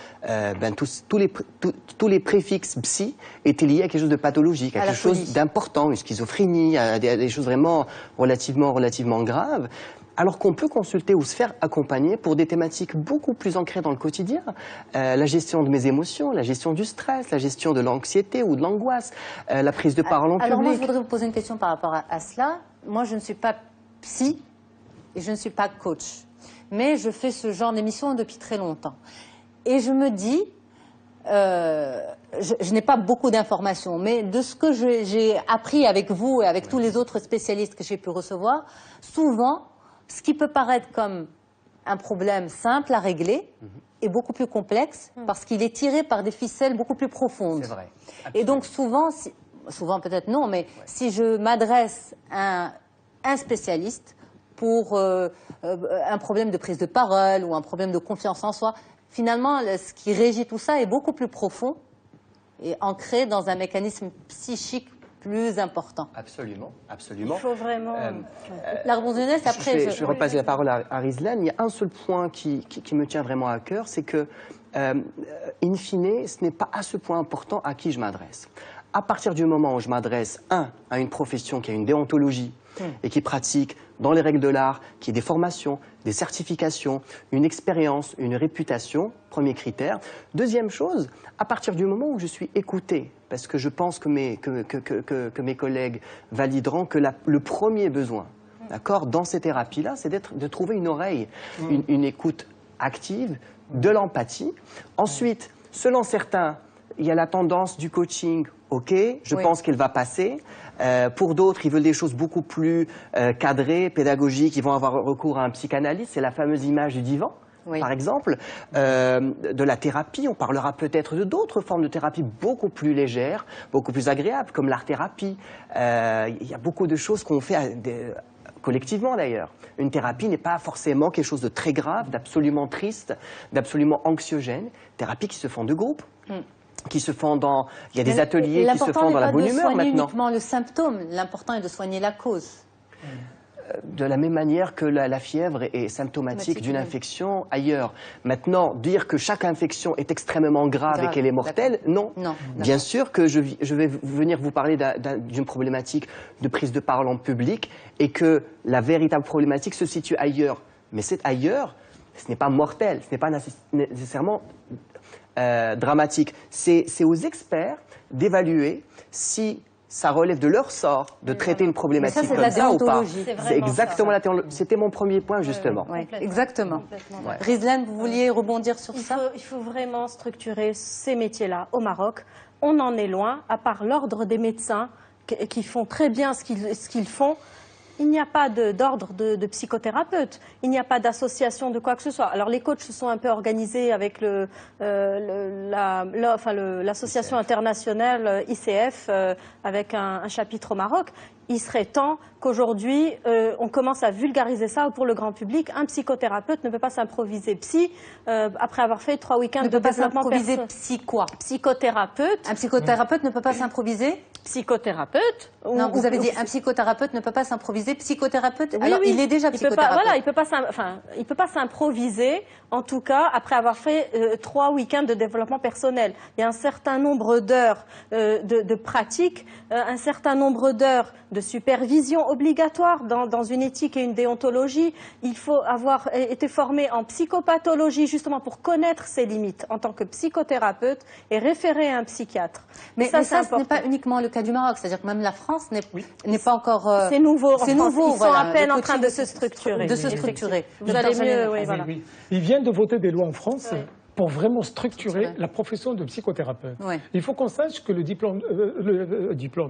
tous les préfixes psy étaient liés à quelque chose de pathologique, à quelque chose d'important, une schizophrénie, à des choses vraiment relativement graves. Alors qu'on peut consulter ou se faire accompagner pour des thématiques beaucoup plus ancrées dans le quotidien. La gestion de mes émotions, la gestion du stress, la gestion de l'anxiété ou de l'angoisse, la prise de parole en public. Alors moi, je voudrais vous poser une question par rapport à cela. Moi, je ne suis pas psy et je ne suis pas coach. Mais je fais ce genre d'émission depuis très longtemps. Et je me dis, je n'ai pas beaucoup d'informations, mais de ce que j'ai appris avec vous et avec tous les autres spécialistes que j'ai pu recevoir, souvent, ce qui peut paraître comme un problème simple à régler est beaucoup plus complexe parce qu'il est tiré par des ficelles beaucoup plus profondes. C'est vrai. Et donc souvent peut-être non, mais si je m'adresse à un spécialiste pour un problème de prise de parole ou un problème de confiance en soi, finalement, ce qui régit tout ça est beaucoup plus profond et ancré dans un mécanisme psychique plus important. Absolument, absolument. Il faut vraiment... La réponse de Younes, après... Je vais repasser la parole à Rizlan. Il y a un seul point qui me tient vraiment à cœur, c'est que, in fine, ce n'est pas à ce point important à qui je m'adresse. À partir du moment où je m'adresse, à une profession qui a une déontologie et qui pratique dans les règles de l'art, qui a des formations, des certifications, une expérience, une réputation, premier critère. Deuxième chose, à partir du moment où je suis écouté, parce que je pense que mes collègues valideront que le premier besoin, d'accord, dans ces thérapies-là, c'est de trouver une oreille, une écoute active, de l'empathie. Ensuite, selon certains, il y a la tendance du coaching, ok, je pense qu'elle va passer. Pour d'autres, ils veulent des choses beaucoup plus cadrées, pédagogiques, ils vont avoir recours à un psychanalyste, c'est la fameuse image du divan. Par exemple, de la thérapie, on parlera peut-être de d'autres formes de thérapie beaucoup plus légères, beaucoup plus agréables, comme l'art-thérapie. Il y a beaucoup de choses qu'on fait collectivement d'ailleurs. Une thérapie n'est pas forcément quelque chose de très grave, d'absolument triste, d'absolument anxiogène. Thérapies qui se font de groupe. Qui se font dans... Il y a des ateliers qui se font dans la bonne humeur maintenant. L'important n'est pas de soigner uniquement le symptôme, l'important est de soigner la cause. De la même manière que la fièvre est symptomatique d'une infection ailleurs. Maintenant, dire que chaque infection est extrêmement grave et qu'elle est mortelle, non. Bien sûr que je vais venir vous parler d'une problématique de prise de parole en public et que la véritable problématique se situe ailleurs. Mais c'est ailleurs, ce n'est pas mortel, ce n'est pas nécessairement dramatique. C'est aux experts d'évaluer si ça relève de leur sort de traiter une problématique comme ça ou pas. C'est exactement la théologie. C'était mon premier point, justement. Exactement. Rizlan, vous vouliez rebondir sur ça? Il faut vraiment structurer ces métiers-là au Maroc. On en est loin, à part l'ordre des médecins qui font très bien ce qu'ils font. Il n'y a pas d'ordre de psychothérapeute, il n'y a pas d'association de quoi que ce soit. Alors les coachs se sont un peu organisés avec l'association internationale ICF avec un chapitre au Maroc. Il serait temps qu'aujourd'hui, on commence à vulgariser ça pour le grand public. Un psychothérapeute ne peut pas s'improviser psy après avoir fait 3 week-ends de développement personnel. Ne peut pas s'improviser psy quoi? Psychothérapeute. Un psychothérapeute ne peut pas s'improviser? Psychothérapeute. Non, vous avez dit un psychothérapeute ne peut pas s'improviser psychothérapeute. Alors, il est déjà psychothérapeute. Il peut pas s'improviser, en tout cas, après avoir fait 3 week-ends de développement personnel. Il y a un certain nombre d'heures de pratique, un certain nombre d'heures de supervision obligatoire dans une éthique et une déontologie. Il faut avoir été formé en psychopathologie, justement pour connaître ses limites en tant que psychothérapeute et référer à un psychiatre. Mais ça ce n'est pas uniquement le cas du Maroc, c'est-à-dire que même la France n'est pas encore... C'est nouveau. C'est nouveau, ils sont à peine en train de se structurer. De se structurer. Vous allez mieux, Ils viennent de voter des lois en France pour vraiment structurer la profession de psychothérapeute. Ouais. Il faut qu'on sache que le diplôme,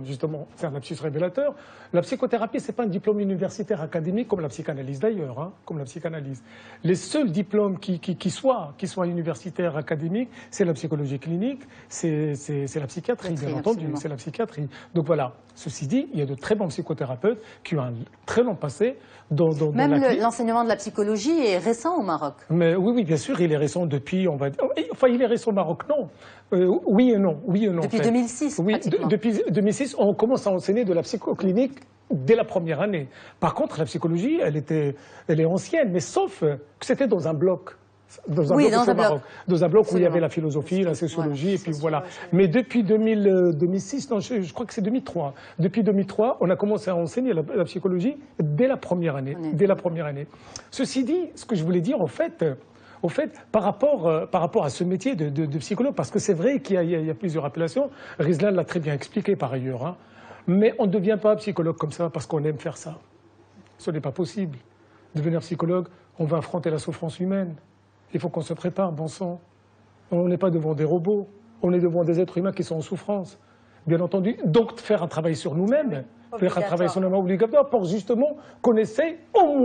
justement, c'est un lapsus révélateur. La psychothérapie, c'est pas un diplôme universitaire académique comme la psychanalyse d'ailleurs, hein, comme la psychanalyse. Les seuls diplômes qui soient universitaires académiques, c'est la psychologie clinique, c'est la psychiatrie, bien entendu, c'est la psychiatrie. Donc voilà. Ceci dit, il y a de très bons psychothérapeutes qui ont un très long passé Même l'enseignement de la psychologie est récent au Maroc. Mais oui, bien sûr, il est récent depuis, on va dire... Enfin, il est récent au Maroc, non. Oui et non. Depuis 2006, oui, pratiquement. Depuis 2006, on commence à enseigner de la psychoclinique dès la première année. Par contre, la psychologie, elle est ancienne, mais sauf que c'était dans un bloc. Dans un bloc où il y avait la philosophie, la sociologie, et puis voilà. Mais depuis 2006, non, je crois que c'est 2003. Depuis 2003, on a commencé à enseigner la psychologie dès la première année. Ceci dit, ce que je voulais dire, au fait, par rapport à ce métier de psychologue, parce que c'est vrai qu'il y a plusieurs appellations, Rizlan l'a très bien expliqué par ailleurs, hein, mais on ne devient pas psychologue comme ça parce qu'on aime faire ça. Ce n'est pas possible. Devenir psychologue, on va affronter la souffrance humaine. Il faut qu'on se prépare, bon sang. On n'est pas devant des robots, on est devant des êtres humains qui sont en souffrance, bien entendu. Donc faire un travail sur nous-mêmes, faire un travail sur nous-mêmes obligatoire pour justement qu'on essaie au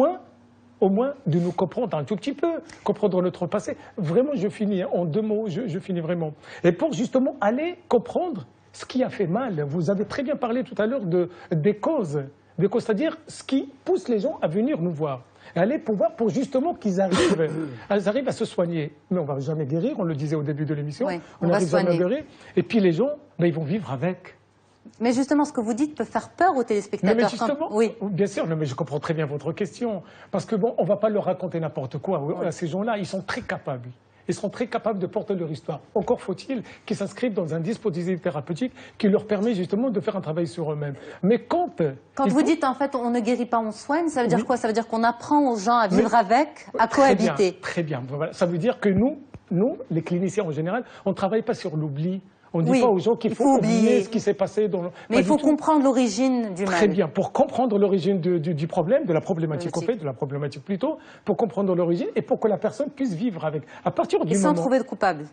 moins de nous comprendre un tout petit peu, comprendre notre passé. Vraiment, je finis en 2 mots, je finis vraiment. Et pour justement aller comprendre ce qui a fait mal. Vous avez très bien parlé tout à l'heure des causes, c'est-à-dire ce qui pousse les gens à venir nous voir. Aller pour justement qu'ils arrivent à se soigner. Mais on ne va jamais guérir, on le disait au début de l'émission, on n'arrive jamais à guérir. Et puis les gens, ils vont vivre avec. Mais justement, ce que vous dites peut faire peur aux téléspectateurs. Mais justement, bien sûr, mais je comprends très bien votre question. Parce que bon, on ne va pas leur raconter n'importe quoi. À ces gens-là, ils sont très capables. Ils seront très capables de porter leur histoire. Encore faut-il qu'ils s'inscrivent dans un dispositif thérapeutique qui leur permet justement de faire un travail sur eux-mêmes. Mais quand vous dites en fait on ne guérit pas, on soigne, ça veut dire quoi? Ça veut dire qu'on apprend aux gens à vivre avec, à cohabiter. Très bien. Voilà. Ça veut dire que nous, les cliniciens en général, on ne travaille pas sur l'oubli. On ne dit pas aux gens qu'il faut oublier ce qui s'est passé. Mais il faut comprendre l'origine du mal. Très bien. Pour comprendre l'origine du problème, de la problématique plutôt, pour comprendre l'origine et pour que la personne puisse vivre avec. À partir du moment... sans trouver de coupable.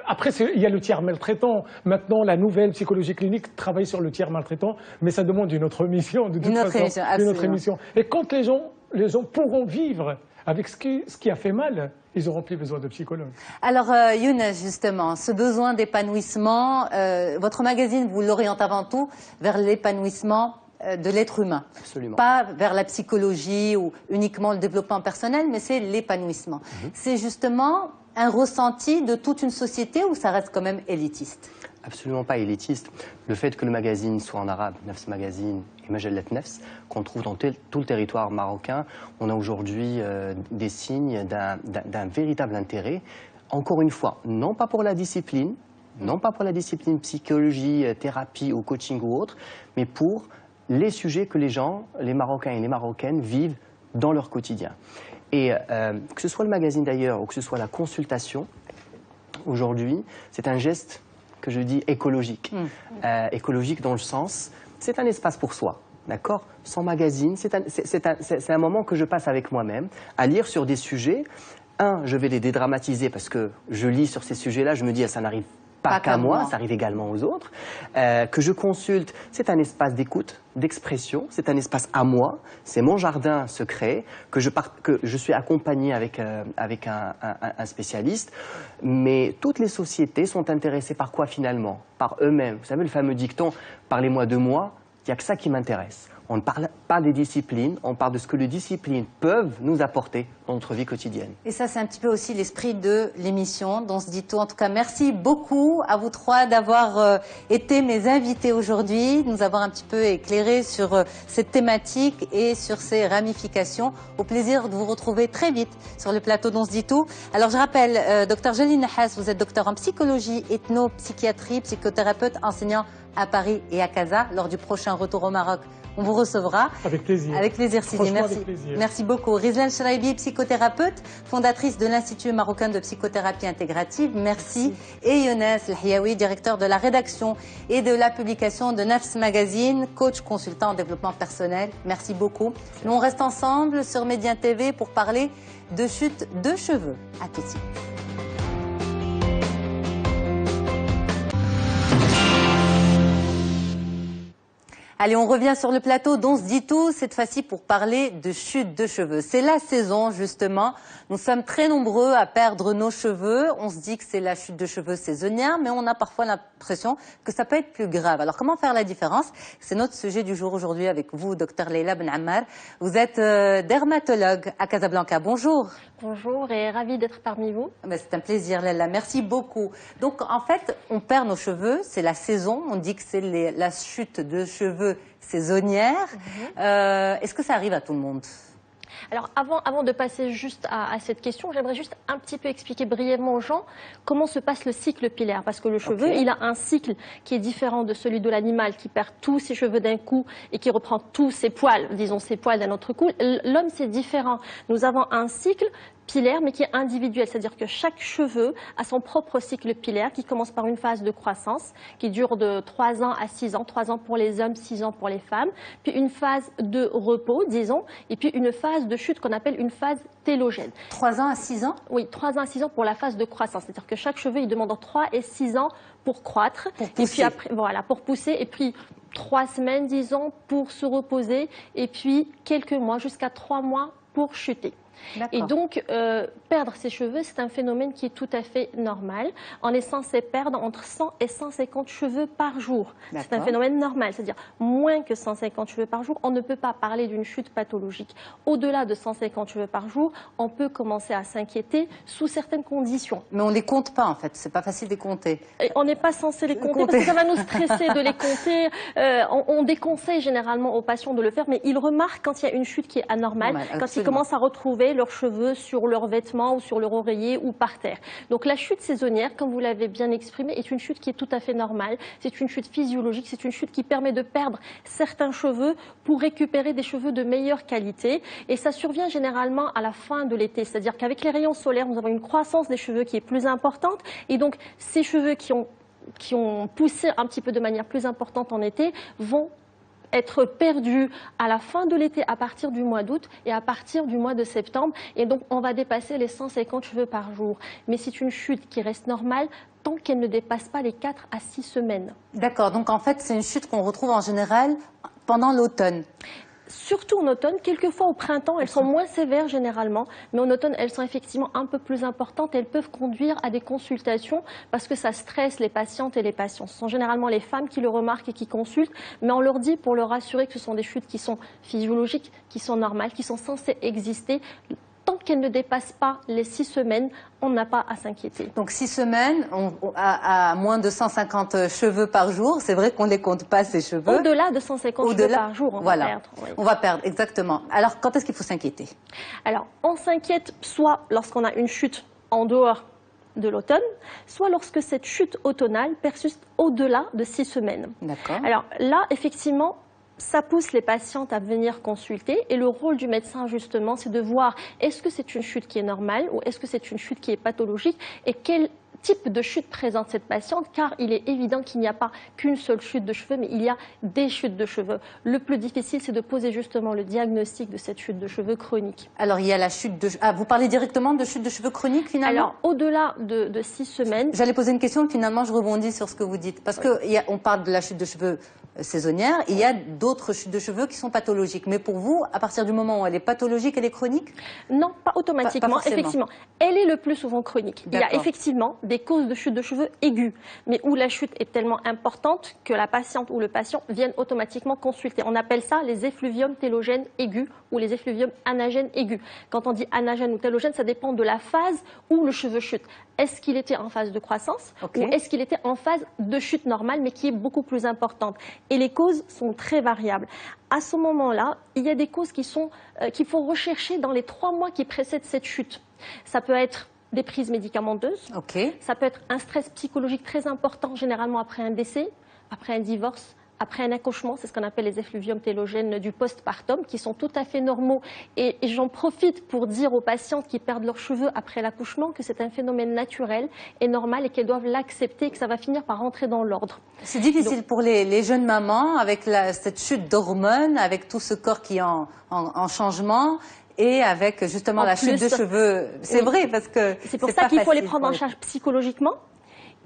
Après, il y a le tiers maltraitant. Maintenant, la nouvelle psychologie clinique travaille sur le tiers maltraitant, mais ça demande une autre mission, une autre émission. Et quand les gens pourront vivre avec ce qui a fait mal, ils n'auront plus besoin de psychologue. Alors, Younes, justement, ce besoin d'épanouissement, votre magazine, vous l'oriente avant tout vers l'épanouissement de l'être humain. Absolument. Pas vers la psychologie ou uniquement le développement personnel, mais c'est l'épanouissement. C'est justement un ressenti de toute une société ou ça reste quand même élitiste? Absolument pas élitiste. Le fait que le magazine soit en arabe, Nafs Magazine et Majallat Nafs, qu'on trouve dans tout le territoire marocain, on a aujourd'hui des signes d'un véritable intérêt. Encore une fois, non pas pour la discipline, psychologie, thérapie ou coaching ou autre, mais pour les sujets que les gens, les Marocains et les Marocaines vivent dans leur quotidien. Et que ce soit le magazine d'ailleurs ou que ce soit la consultation, aujourd'hui, c'est un geste que je dis écologique. Écologique dans le sens, c'est un espace pour soi, d'accord? Sans magazine, c'est un moment que je passe avec moi-même, à lire sur des sujets. Je vais les dédramatiser parce que je lis sur ces sujets-là, je me dis, ça n'arrive pas qu'à moi, ça arrive également aux autres. Que je consulte, c'est un espace d'écoute, d'expression, c'est un espace à moi, c'est mon jardin secret, que je suis accompagné avec un spécialiste. Mais toutes les sociétés sont intéressées par quoi finalement? Par eux-mêmes. Vous savez le fameux dicton, parlez-moi de moi, il n'y a que ça qui m'intéresse. On ne parle pas des disciplines, on parle de ce que les disciplines peuvent nous apporter dans notre vie quotidienne. Et ça, c'est un petit peu aussi l'esprit de l'émission, dont se dit tout. En tout cas, merci beaucoup à vous trois d'avoir été mes invités aujourd'hui, de nous avoir un petit peu éclairé sur cette thématique et sur ses ramifications. Au plaisir de vous retrouver très vite sur le plateau d'On se dit tout. Alors, je rappelle, Dr Jalil Nahas, vous êtes docteur en psychologie, ethno-psychiatrie, psychothérapeute, enseignant à Paris et à Casa. Lors du prochain retour au Maroc, on vous recevra. Avec plaisir. Avec plaisir, Sidi. Merci. Merci beaucoup. Rizlan Charaibi, psychothérapeute, fondatrice de l'Institut marocain de psychothérapie intégrative. Merci. Et Younes El Hiaoui, directeur de la rédaction et de la publication de Nafs Magazine, coach consultant en développement personnel. Merci beaucoup. Nous, on reste ensemble sur Médien TV pour parler de chute de cheveux. À tout de suite. Allez, on revient sur le plateau d'On se dit tout, cette fois-ci pour parler de chute de cheveux. C'est la saison, justement. Nous sommes très nombreux à perdre nos cheveux. On se dit que c'est la chute de cheveux saisonnière, mais on a parfois l'impression que ça peut être plus grave. Alors, comment faire la différence? C'est notre sujet du jour aujourd'hui avec vous, Dr Leila Ben Ammar. Vous êtes dermatologue à Casablanca. Bonjour. Bonjour et ravie d'être parmi vous. C'est un plaisir, Leila. Merci beaucoup. Donc, en fait, on perd nos cheveux. C'est la saison. On dit que c'est la chute de cheveux saisonnière. Est-ce que ça arrive à tout le monde? Alors avant de passer juste à cette question, j'aimerais juste un petit peu expliquer brièvement aux gens comment se passe le cycle pilaire. Parce que le cheveu, il a un cycle qui est différent de celui de l'animal qui perd tous ses cheveux d'un coup et qui reprend tous ses poils, disons ses poils d'un autre coup. L'homme, c'est différent. Nous avons un cycle pilaire, mais qui est individuel, c'est-à-dire que chaque cheveu a son propre cycle pilaire qui commence par une phase de croissance qui dure de 3 ans à 6 ans, 3 ans pour les hommes, 6 ans pour les femmes, puis une phase de repos, disons, et puis une phase de chute qu'on appelle une phase télogène. 3 ans à 6 ans? Oui, 3 ans à 6 ans pour la phase de croissance, c'est-à-dire que chaque cheveu, il demande entre 3 et 6 ans pour croître, pour pousser. Et puis après, voilà, pour pousser, et puis 3 semaines, disons, pour se reposer, et puis quelques mois, jusqu'à 3 mois pour chuter. Et donc, perdre ses cheveux, c'est un phénomène qui est tout à fait normal. On est censé perdre entre 100 et 150 cheveux par jour. C'est un phénomène normal, c'est-à-dire moins que 150 cheveux par jour, on ne peut pas parler d'une chute pathologique. Au-delà de 150 cheveux par jour, on peut commencer à s'inquiéter sous certaines conditions. Mais on ne les compte pas, en fait. C'est pas facile de les compter. Et on n'est pas censé les compter parce que ça va nous stresser de les compter. On déconseille généralement aux patients de le faire, mais ils remarquent quand il y a une chute qui est anormale, quand ils commencent à retrouver leurs cheveux sur leurs vêtements ou sur leur oreiller ou par terre. Donc la chute saisonnière, comme vous l'avez bien exprimé, est une chute qui est tout à fait normale. C'est une chute physiologique, c'est une chute qui permet de perdre certains cheveux pour récupérer des cheveux de meilleure qualité. Et ça survient généralement à la fin de l'été, c'est-à-dire qu'avec les rayons solaires, nous avons une croissance des cheveux qui est plus importante. Et donc ces cheveux qui ont poussé un petit peu de manière plus importante en été vont être perdus à la fin de l'été, à partir du mois d'août et à partir du mois de septembre. Et donc, on va dépasser les 150 cheveux par jour. Mais c'est une chute qui reste normale tant qu'elle ne dépasse pas les 4 à 6 semaines. D'accord. Donc, en fait, c'est une chute qu'on retrouve en général pendant l'automne. Surtout en automne, quelquefois au printemps, elles sont moins sévères généralement, mais en automne, elles sont effectivement un peu plus importantes et elles peuvent conduire à des consultations parce que ça stresse les patientes et les patients. Ce sont généralement les femmes qui le remarquent et qui consultent, mais on leur dit pour leur rassurer que ce sont des chutes qui sont physiologiques, qui sont normales, qui sont censées exister. Tant qu'elles ne dépassent pas les 6 semaines, on n'a pas à s'inquiéter. Donc 6 semaines, à moins de 150 cheveux par jour, c'est vrai qu'on ne les compte pas, ces cheveux. Au-delà de 150 cheveux par jour, on va perdre. Oui. On va perdre, exactement. Alors, quand est-ce qu'il faut s'inquiéter? Alors, on s'inquiète soit lorsqu'on a une chute en dehors de l'automne, soit lorsque cette chute automnale persiste au-delà de 6 semaines. D'accord. Alors là, effectivement, ça pousse les patientes à venir consulter et le rôle du médecin justement c'est de voir est-ce que c'est une chute qui est normale ou est-ce que c'est une chute qui est pathologique et quel type de chute présente cette patiente car il est évident qu'il n'y a pas qu'une seule chute de cheveux mais il y a des chutes de cheveux. Le plus difficile c'est de poser justement le diagnostic de cette chute de cheveux chronique. Alors il y a la chute de... Ah, vous parlez directement de chute de cheveux chronique finalement? Alors au-delà de 6 semaines... J'allais poser une question, finalement je rebondis sur ce que vous dites parce qu'on parle de la chute de cheveux saisonnière, il y a d'autres chutes de cheveux qui sont pathologiques. Mais pour vous, à partir du moment où elle est pathologique, elle est chronique? Non, pas automatiquement. Pas effectivement, elle est le plus souvent chronique. Il y a effectivement des causes de chute de cheveux aiguës, mais où la chute est tellement importante que la patiente ou le patient viennent automatiquement consulter. On appelle ça les effluviums télogènes aigus ou les effluviums anagènes aigus. Quand on dit anagène ou télogène, ça dépend de la phase où le cheveu chute. Est-ce qu'il était en phase de croissance ou est-ce qu'il était en phase de chute normale, mais qui est beaucoup plus importante? Et les causes sont très variables. À ce moment-là, il y a des causes qu'il faut rechercher dans les 3 mois qui précèdent cette chute. Ça peut être des prises médicamenteuses, ça peut être un stress psychologique très important, généralement après un décès, après un divorce, après un accouchement, c'est ce qu'on appelle les effluviums télogènes du postpartum, qui sont tout à fait normaux. Et j'en profite pour dire aux patientes qui perdent leurs cheveux après l'accouchement que c'est un phénomène naturel et normal et qu'elles doivent l'accepter et que ça va finir par rentrer dans l'ordre. C'est difficile pour les jeunes mamans avec cette chute d'hormones, avec tout ce corps qui est en changement. Et avec justement la chute de cheveux, c'est vrai parce que c'est pour ça qu'il faut les prendre en charge psychologiquement.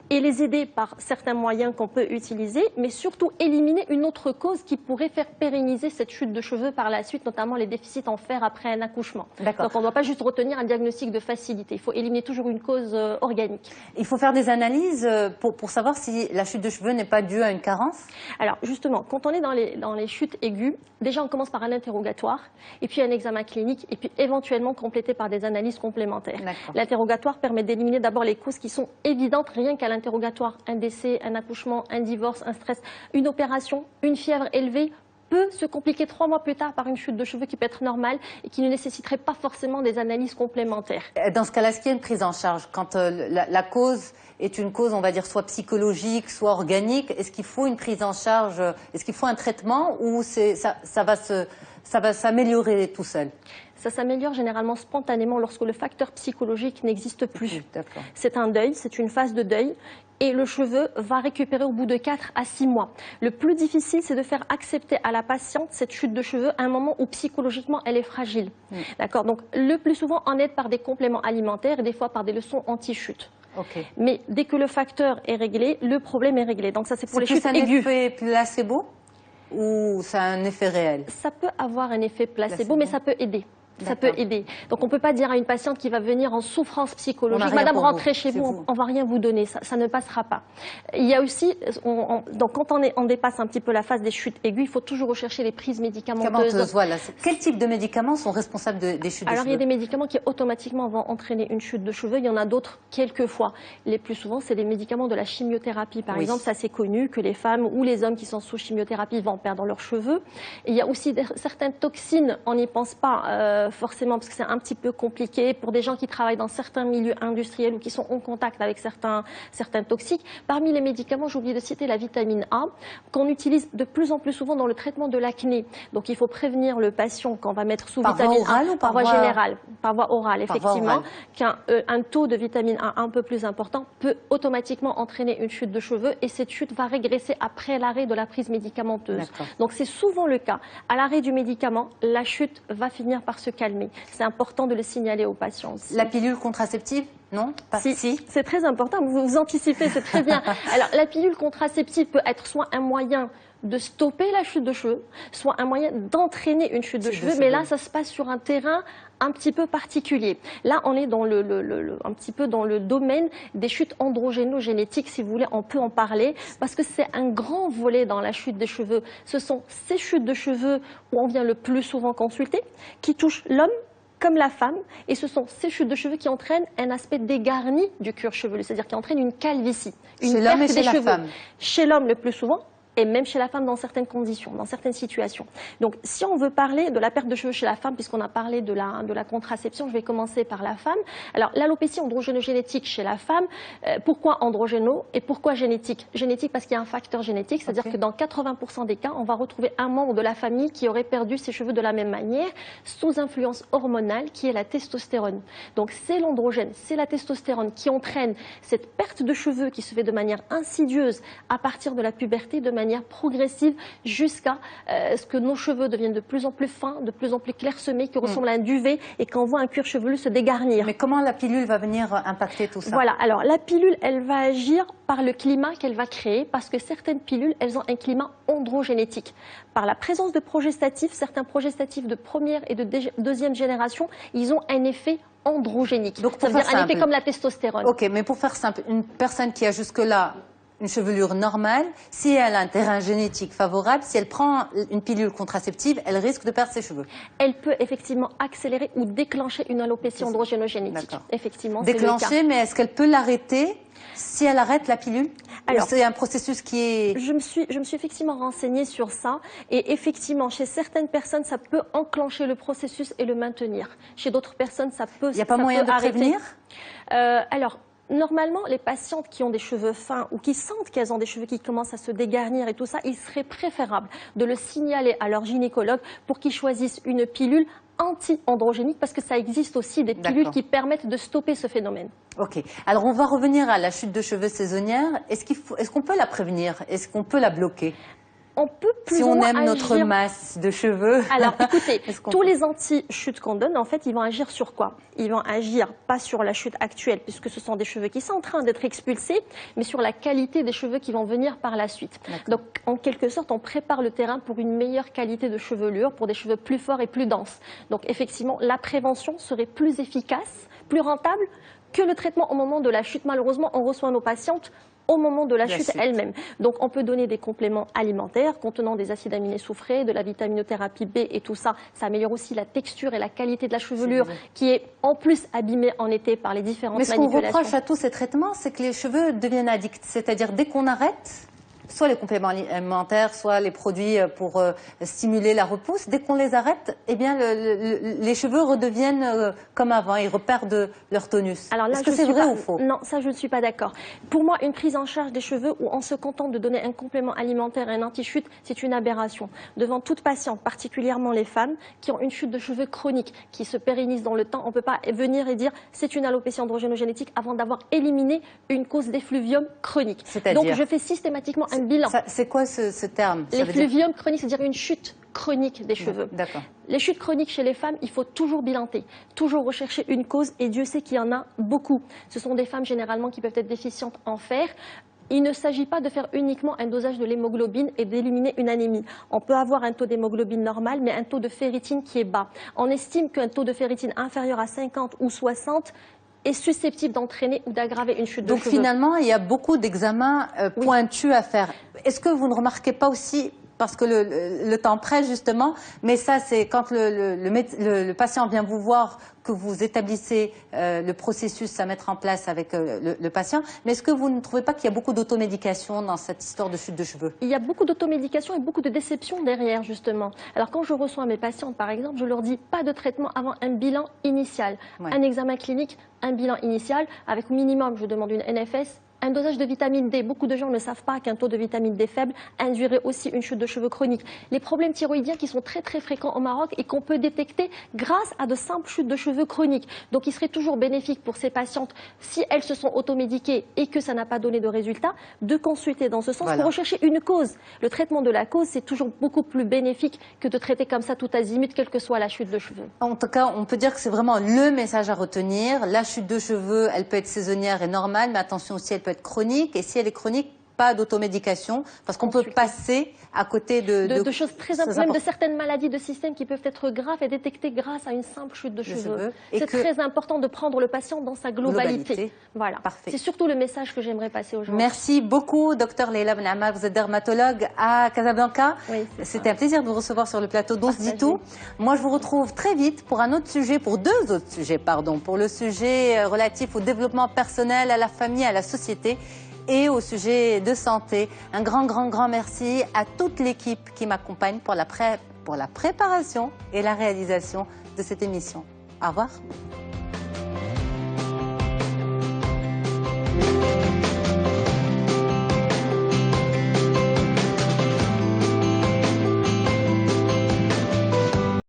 et les aider par certains moyens qu'on peut utiliser, mais surtout éliminer une autre cause qui pourrait faire pérenniser cette chute de cheveux par la suite, notamment les déficits en fer après un accouchement. Donc on ne doit pas juste retenir un diagnostic de facilité, il faut éliminer toujours une cause organique. Il faut faire des analyses pour savoir si la chute de cheveux n'est pas due à une carence? Alors justement, quand on est dans les chutes aiguës, déjà on commence par un interrogatoire, et puis un examen clinique, et puis éventuellement complété par des analyses complémentaires. L'interrogatoire permet d'éliminer d'abord les causes qui sont évidentes rien qu'à l'interrogatoire. Un décès, un accouchement, un divorce, un stress, une opération, une fièvre élevée peut se compliquer 3 mois plus tard par une chute de cheveux qui peut être normale et qui ne nécessiterait pas forcément des analyses complémentaires. Dans ce cas-là, est-ce qu'il y a une prise en charge quand la cause est une cause, on va dire, soit psychologique, soit organique? Est-ce qu'il faut une prise en charge? Est-ce qu'il faut un traitement ou ça va s'améliorer tout seul? Ça s'améliore généralement spontanément lorsque le facteur psychologique n'existe plus. C'est un deuil, c'est une phase de deuil. Et le cheveu va récupérer au bout de 4 à 6 mois. Le plus difficile, c'est de faire accepter à la patiente cette chute de cheveux à un moment où psychologiquement elle est fragile. D'accord. Donc le plus souvent, on aide par des compléments alimentaires et des fois par des leçons anti-chute. Mais dès que le facteur est réglé, le problème est réglé. Donc ça, c'est pour les chutes aiguës. C'est un effet placebo ou c'est un effet réel? Ça peut avoir un effet placebo, mais ça peut aider. Ça peut aider. Donc on ne peut pas dire à une patiente qui va venir en souffrance psychologique, Madame, rentrez chez vous, on ne va rien vous donner, ça ne passera pas. Il y a aussi, donc quand on dépasse un petit peu la phase des chutes aiguës, il faut toujours rechercher les prises médicamenteuses. Voilà. Quel type de médicaments sont responsables des chutes de cheveux? Alors il y a des médicaments qui automatiquement vont entraîner une chute de cheveux, il y en a d'autres quelquefois. Les plus souvent, c'est des médicaments de la chimiothérapie. Par exemple, ça c'est connu que les femmes ou les hommes qui sont sous chimiothérapie vont perdre leurs cheveux. Et il y a aussi certaines toxines, on n'y pense pas forcément parce que c'est un petit peu compliqué pour des gens qui travaillent dans certains milieux industriels ou qui sont en contact avec certains toxiques. Parmi les médicaments, j'ai oublié de citer la vitamine A qu'on utilise de plus en plus souvent dans le traitement de l'acné. Donc il faut prévenir le patient qu'on va mettre sous vitamine A par voie générale, par voie orale, effectivement, qu'un taux de vitamine A un peu plus important peut automatiquement entraîner une chute de cheveux et cette chute va régresser après l'arrêt de la prise médicamenteuse. Donc c'est souvent le cas. À l'arrêt du médicament, la chute va finir par se calmer. C'est important de le signaler aux patients aussi. La pilule contraceptive? Non? Si. C'est très important, vous anticipez, c'est très bien. Alors la pilule contraceptive peut être soit un moyen de stopper la chute de cheveux, soit un moyen d'entraîner une chute de cheveux, mais là ça se passe sur un terrain un petit peu particulier. Là on est dans un petit peu dans le domaine des chutes androgénogénétiques, si vous voulez, on peut en parler, parce que c'est un grand volet dans la chute des cheveux. Ce sont ces chutes de cheveux où on vient le plus souvent consulter, qui touchent l'homme comme la femme, et ce sont ces chutes de cheveux qui entraînent un aspect dégarni du cuir chevelu, c'est-à-dire qui entraînent une calvitie, une perte des cheveux. Chez l'homme le plus souvent, et même chez la femme dans certaines conditions, dans certaines situations. Donc si on veut parler de la perte de cheveux chez la femme, puisqu'on a parlé de la contraception, je vais commencer par la femme. Alors l'alopécie androgénogénétique chez la femme, pourquoi androgéno et pourquoi génétique? Génétique parce qu'il y a un facteur génétique, c'est-à-dire que dans 80% des cas, on va retrouver un membre de la famille qui aurait perdu ses cheveux de la même manière, sous influence hormonale, qui est la testostérone. Donc c'est l'androgène, c'est la testostérone qui entraîne cette perte de cheveux qui se fait de manière insidieuse à partir de la puberté, de manière progressive jusqu'à ce que nos cheveux deviennent de plus en plus fins, de plus en plus clairsemés, qui ressemblent à un duvet et qu'on voit un cuir chevelu se dégarnir. Mais comment la pilule va venir impacter tout ça? Voilà, alors la pilule, elle va agir par le climat qu'elle va créer, parce que certaines pilules, elles ont un climat androgénétique. Par la présence de progestatifs, certains progestatifs de première et de deuxième génération, ils ont un effet androgénique. Donc, ça veut dire un effet comme la testostérone. Ok, mais pour faire simple, une personne qui a jusque-là une chevelure normale, si elle a un terrain génétique favorable, si elle prend une pilule contraceptive, elle risque de perdre ses cheveux. Elle peut effectivement accélérer ou déclencher une alopécie androgénogénétique. Effectivement, déclencher, mais est-ce qu'elle peut l'arrêter si elle arrête la pilule? Alors, c'est un processus qui est... Je me suis effectivement renseignée sur ça, et effectivement, chez certaines personnes, ça peut enclencher le processus et le maintenir. Chez d'autres personnes, ça peut... Il n'y a pas moyen de prévenir? Alors, normalement, les patientes qui ont des cheveux fins ou qui sentent qu'elles ont des cheveux qui commencent à se dégarnir et tout ça, il serait préférable de le signaler à leur gynécologue pour qu'ils choisissent une pilule anti-androgénique, parce que ça existe aussi des pilules qui permettent de stopper ce phénomène. Ok. Alors on va revenir à la chute de cheveux saisonnière. Est-ce qu'on peut la prévenir? Est-ce qu'on peut la bloquer? on peut plus si ou on moins aime notre agir... masse de cheveux. Alors, écoutez, tous peut... les anti-chutes qu'on donne, en fait, ils vont agir sur quoi? Ils vont agir pas sur la chute actuelle, puisque ce sont des cheveux qui sont en train d'être expulsés, mais sur la qualité des cheveux qui vont venir par la suite. Donc, en quelque sorte, on prépare le terrain pour une meilleure qualité de chevelure, pour des cheveux plus forts et plus denses. Donc, effectivement, la prévention serait plus efficace, plus rentable que le traitement au moment de la chute. Malheureusement, on reçoit nos patientes au moment de la chute elle-même. Donc, on peut donner des compléments alimentaires contenant des acides aminés soufrés, de la vitaminothérapie B et tout ça. Ça améliore aussi la texture et la qualité de la chevelure qui est en plus abîmée en été par les différentes manipulations. Mais ce qu'on reproche à tous ces traitements, c'est que les cheveux deviennent addicts. C'est-à-dire, dès qu'on arrête, soit les compléments alimentaires, soit les produits pour stimuler la repousse, dès qu'on les arrête, eh bien, les cheveux redeviennent comme avant, ils reperdent leur tonus. Est-ce que c'est vrai ou faux? Non, ça je ne suis pas d'accord. Pour moi, une prise en charge des cheveux où on se contente de donner un complément alimentaire et un anti-chute, c'est une aberration. Devant toute patiente, particulièrement les femmes qui ont une chute de cheveux chronique, qui se pérennise dans le temps, on ne peut pas venir et dire c'est une alopécie androgénogénétique avant d'avoir éliminé une cause d'effluvium chronique. Donc je fais systématiquement un bilan. C'est quoi ce terme? L'effluvium chronique, c'est-à-dire une chute chronique des cheveux. D'accord. Les chutes chroniques chez les femmes, il faut toujours bilanter, toujours rechercher une cause, et Dieu sait qu'il y en a beaucoup. Ce sont des femmes généralement qui peuvent être déficientes en fer. Il ne s'agit pas de faire uniquement un dosage de l'hémoglobine et d'éliminer une anémie. On peut avoir un taux d'hémoglobine normal, mais un taux de ferritine qui est bas. On estime qu'un taux de ferritine inférieur à 50 ou 60 est susceptible d'entraîner ou d'aggraver une chute de cheveux. Donc finalement, il y a beaucoup d'examens pointus à faire. Est-ce que vous ne remarquez pas aussi, parce que le temps presse justement, mais ça c'est quand le patient vient vous voir que vous établissez le processus à mettre en place avec le patient, mais est-ce que vous ne trouvez pas qu'il y a beaucoup d'automédication dans cette histoire de chute de cheveux? Il y a beaucoup d'automédication et beaucoup de déception derrière justement. Alors quand je reçois mes patientes par exemple, je leur dis pas de traitement avant un bilan initial, un examen clinique, un bilan initial, avec au minimum je demande une NFS, un dosage de vitamine D. Beaucoup de gens ne savent pas qu'un taux de vitamine D faible induirait aussi une chute de cheveux chronique. Les problèmes thyroïdiens qui sont très très fréquents au Maroc et qu'on peut détecter grâce à de simples chutes de cheveux chroniques. Donc il serait toujours bénéfique pour ces patientes, si elles se sont automédiquées et que ça n'a pas donné de résultat, de consulter dans ce sens pour rechercher une cause. Le traitement de la cause, c'est toujours beaucoup plus bénéfique que de traiter comme ça tout azimut, quelle que soit la chute de cheveux. En tout cas, on peut dire que c'est vraiment le message à retenir. La chute de cheveux, elle peut être saisonnière et normale, mais attention aussi, elle peut être chronique, et si elle est chronique, pas d'automédication, parce qu'on peut passer à côté de choses très importantes, même de certaines maladies de système qui peuvent être graves et détectées grâce à une simple chute de cheveux. C'est très important de prendre le patient dans sa globalité. Voilà. C'est surtout le message que j'aimerais passer aux gens. Merci beaucoup, Dr Leila Benama. Vous êtes dermatologue à Casablanca. Oui, c'était un plaisir de vous recevoir sur le plateau d'On se dit tout. Moi, je vous retrouve très vite pour un autre sujet, pour deux autres sujets, pardon, pour le sujet relatif au développement personnel, à la famille, à la société, et au sujet de santé. Un grand merci à toute l'équipe qui m'accompagne pour la préparation et la réalisation de cette émission. Au revoir.